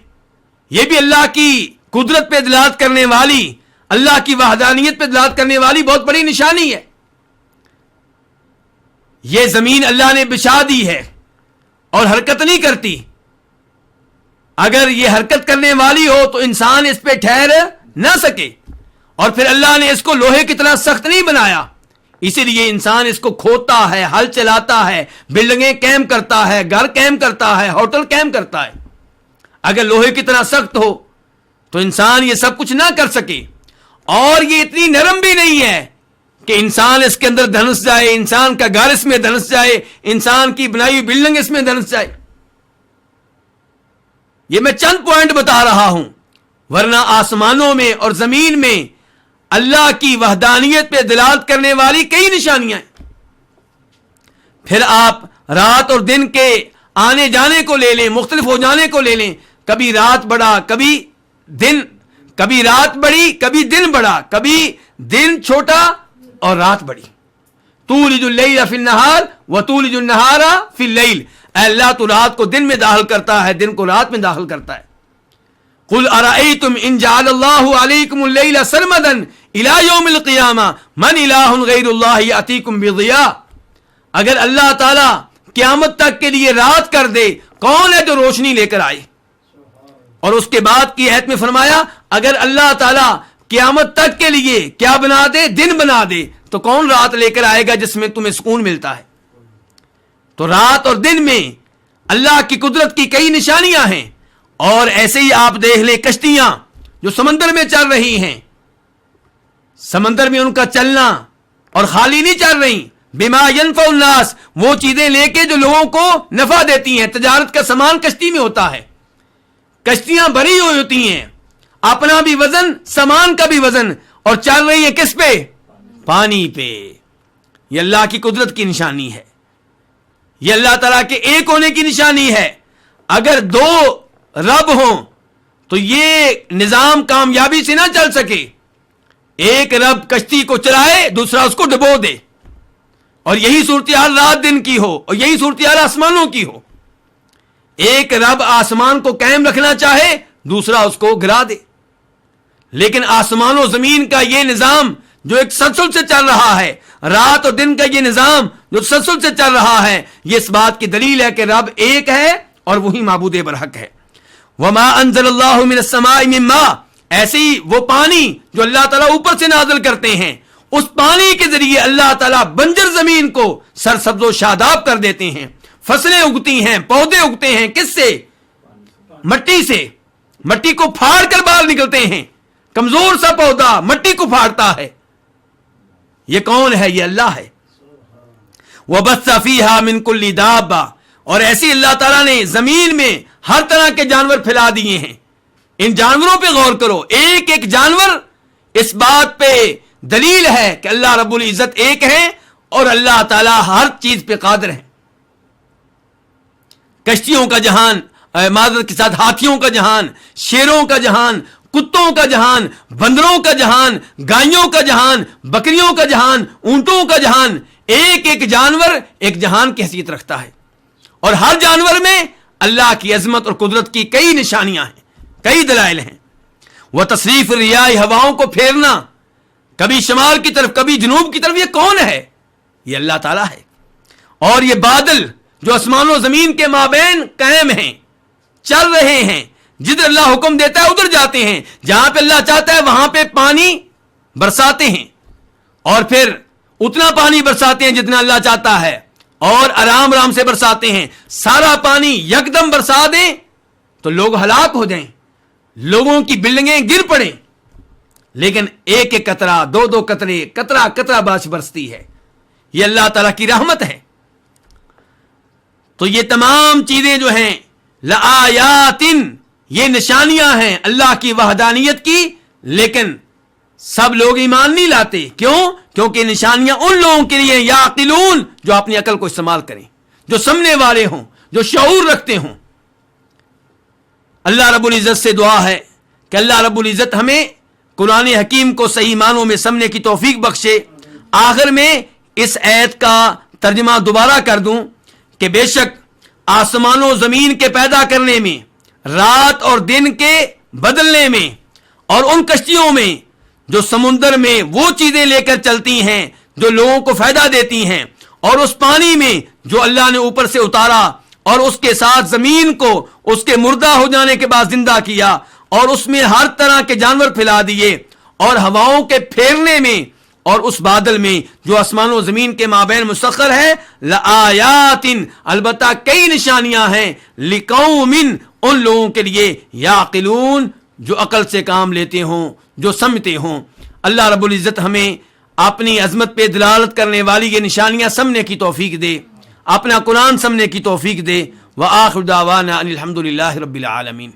S2: یہ بھی اللہ کی قدرت پہ دلالت کرنے والی، اللہ کی وحدانیت پہ دلالت کرنے والی بہت بڑی نشانی ہے. یہ زمین اللہ نے بچھا دی ہے اور حرکت نہیں کرتی. اگر یہ حرکت کرنے والی ہو تو انسان اس پہ ٹھہر نہ سکے. اور پھر اللہ نے اس کو لوہے کی طرح سخت نہیں بنایا، اسی لیے انسان اس کو کھوتا ہے، ہل چلاتا ہے، بلڈنگیں قائم کرتا ہے، گھر قائم کرتا ہے، ہوٹل قائم کرتا ہے. اگر لوہے کی طرح سخت ہو تو انسان یہ سب کچھ نہ کر سکے. اور یہ اتنی نرم بھی نہیں ہے کہ انسان اس کے اندر دھنس جائے، انسان کا گھر اس میں دھنس جائے، انسان کی بنائی ہوئی بلڈنگ اس میں دھنس جائے. یہ میں چند پوائنٹ بتا رہا ہوں، ورنہ آسمانوں میں اور زمین میں اللہ کی وحدانیت پہ دلالت کرنے والی کئی نشانیاں ہیں. پھر آپ رات اور دن کے آنے جانے کو لے لیں، مختلف ہو جانے کو لے لیں. کبھی رات بڑا، کبھی دن، کبھی رات بڑی، کبھی دن بڑا، کبھی دن چھوٹا اور رات بڑی. تولج اللیل فی النہار وتولج النہار فی اللیل. اے اللہ تو رات کو دن میں داخل کرتا ہے، دن کو رات میں داخل کرتا ہے. قل ارأیتم ان جعل اللہ علیکم اللیل سرمدا الی یوم القیامہ من الہ غیر اللہ یأتیکم بضیاء. اگر اللہ تعالی قیامت تک کے لیے رات کر دے، کون ہے جو روشنی لے کر آئے؟ اور اس کے بعد کی آیت میں فرمایا اگر اللہ تعالی قیامت تک کے لیے کیا بنا دے؟ دن بنا دے، تو کون رات لے کر آئے گا جس میں تمہیں سکون ملتا ہے؟ تو رات اور دن میں اللہ کی قدرت کی کئی نشانیاں ہیں. اور ایسے ہی آپ دیکھ لیں کشتیاں جو سمندر میں چل رہی ہیں، سمندر میں ان کا چلنا اور خالی نہیں چل رہی. بما ينفع الناس، وہ چیزیں لے کے جو لوگوں کو نفع دیتی ہیں. تجارت کا سامان کشتی میں ہوتا ہے، کشتیاں بھری ہوئی ہوتی ہیں، اپنا بھی وزن، سامان کا بھی وزن، اور چل رہی ہیں کس پہ؟ پانی پہ. یہ اللہ کی قدرت کی نشانی ہے، یہ اللہ تعالیٰ کے ایک ہونے کی نشانی ہے. اگر 2 رب ہوں تو یہ نظام کامیابی سے نہ چل سکے. ایک رب کشتی کو چلائے، دوسرا اس کو ڈبو دے. اور یہی صورتحال رات دن کی ہو، اور یہی صورتحال آسمانوں کی ہو. ایک رب آسمان کو قائم رکھنا چاہے، دوسرا اس کو گرا دے. لیکن آسمان و زمین کا یہ نظام جو ایک تسلسل سے چل رہا ہے، رات اور دن کا یہ نظام جو تسلسل سے چل رہا ہے، یہ اس بات کی دلیل ہے کہ رب ایک ہے اور وہی معبود برحق ہے۔ وما انزل اللہ من السماء من ماء، ایسے ہی وہ پانی جو اللہ تعالیٰ اوپر سے نازل کرتے ہیں، اس پانی کے ذریعے اللہ تعالیٰ بنجر زمین کو سرسبز و شاداب کر دیتے ہیں، فصلیں اگتی ہیں، پودے اگتے ہیں، کس سے؟ مٹی سے۔ مٹی کو پھاڑ کر باہر نکلتے ہیں، کمزور سا پودا مٹی کو پھاڑتا ہے۔ یہ کون ہے؟ یہ اللہ ہے۔ وَبَثَّ فِيهَا مِن كُلِّ دَابَّةٍ، اور ایسی اللہ تعالیٰ نے زمین میں ہر طرح کے جانور پھیلا دیے ہیں۔ ان جانوروں پہ غور کرو، ایک ایک جانور اس بات پہ دلیل ہے کہ اللہ رب العزت ایک ہے اور اللہ تعالیٰ ہر چیز پہ قادر ہے۔ کشتیوں کا جہان، معذرت کے ساتھ ہاتھیوں کا جہان، شیروں کا جہان، کتوں کا جہان، بندروں کا جہان، گائیوں کا جہان، بکریوں کا جہان، اونٹوں کا جہان، ایک ایک جانور ایک جہان کی حیثیت رکھتا ہے، اور ہر جانور میں اللہ کی عظمت اور قدرت کی کئی نشانیاں ہیں، کئی دلائل ہیں۔ وہ تصریف الریاح، ہواؤں کو پھیرنا کبھی شمال کی طرف کبھی جنوب کی طرف، یہ کون ہے؟ یہ اللہ تعالیٰ ہے۔ اور یہ بادل جو آسمان و زمین کے مابین قائم ہیں، چل رہے ہیں، جدھر اللہ حکم دیتا ہے ادھر جاتے ہیں، جہاں پہ اللہ چاہتا ہے وہاں پہ پانی برساتے ہیں، اور پھر اتنا پانی برساتے ہیں جتنا اللہ چاہتا ہے، اور آرام آرام سے برساتے ہیں۔ سارا پانی یکدم برسا دیں تو لوگ ہلاک ہو جائیں، لوگوں کی بلڈنگیں گر پڑیں، لیکن ایک ایک قطرہ، دو دو قطرے، قطرہ قطرہ بارش برستی ہے۔ یہ اللہ تعالیٰ کی رحمت ہے۔ تو یہ تمام چیزیں جو ہیں لآیات، یہ نشانیاں ہیں اللہ کی وحدانیت کی، لیکن سب لوگ ایمان نہیں لاتے۔ کیوں؟ کیونکہ نشانیاں ان لوگوں کے لیے یعقلون، جو اپنی عقل کو استعمال کریں، جو سمجھنے والے ہوں، جو شعور رکھتے ہوں۔ اللہ رب العزت سے دعا ہے کہ اللہ رب العزت ہمیں قرآن حکیم کو صحیح معنوں میں سمجھنے کی توفیق بخشے۔ آخر میں اس آیت کا ترجمہ دوبارہ کر دوں کہ بے شک آسمان و زمین کے پیدا کرنے میں، رات اور دن کے بدلنے میں، اور ان کشتیوں میں جو سمندر میں وہ چیزیں لے کر چلتی ہیں جو لوگوں کو فائدہ دیتی ہیں، اور اس پانی میں جو اللہ نے اوپر سے اتارا اور اس کے ساتھ زمین کو اس کے مردہ ہو جانے کے بعد زندہ کیا، اور اس میں ہر طرح کے جانور پھیلا دیے، اور ہواؤں کے پھیرنے میں، اور اس بادل میں جو آسمان و زمین کے مابین مسخر ہے، لآیات، البتہ کئی نشانیاں ہیں، لقوم، ان لوگوں کے لیے، یعقلون، جو عقل سے کام لیتے ہوں، جو سمجھتے ہوں۔ اللہ رب العزت ہمیں اپنی عظمت پہ دلالت کرنے والی یہ نشانیاں سمجھنے کی توفیق دے، اپنا قرآن سمجھنے کی توفیق دے۔ وآخر دعوانا ان الحمد للہ رب العالمین۔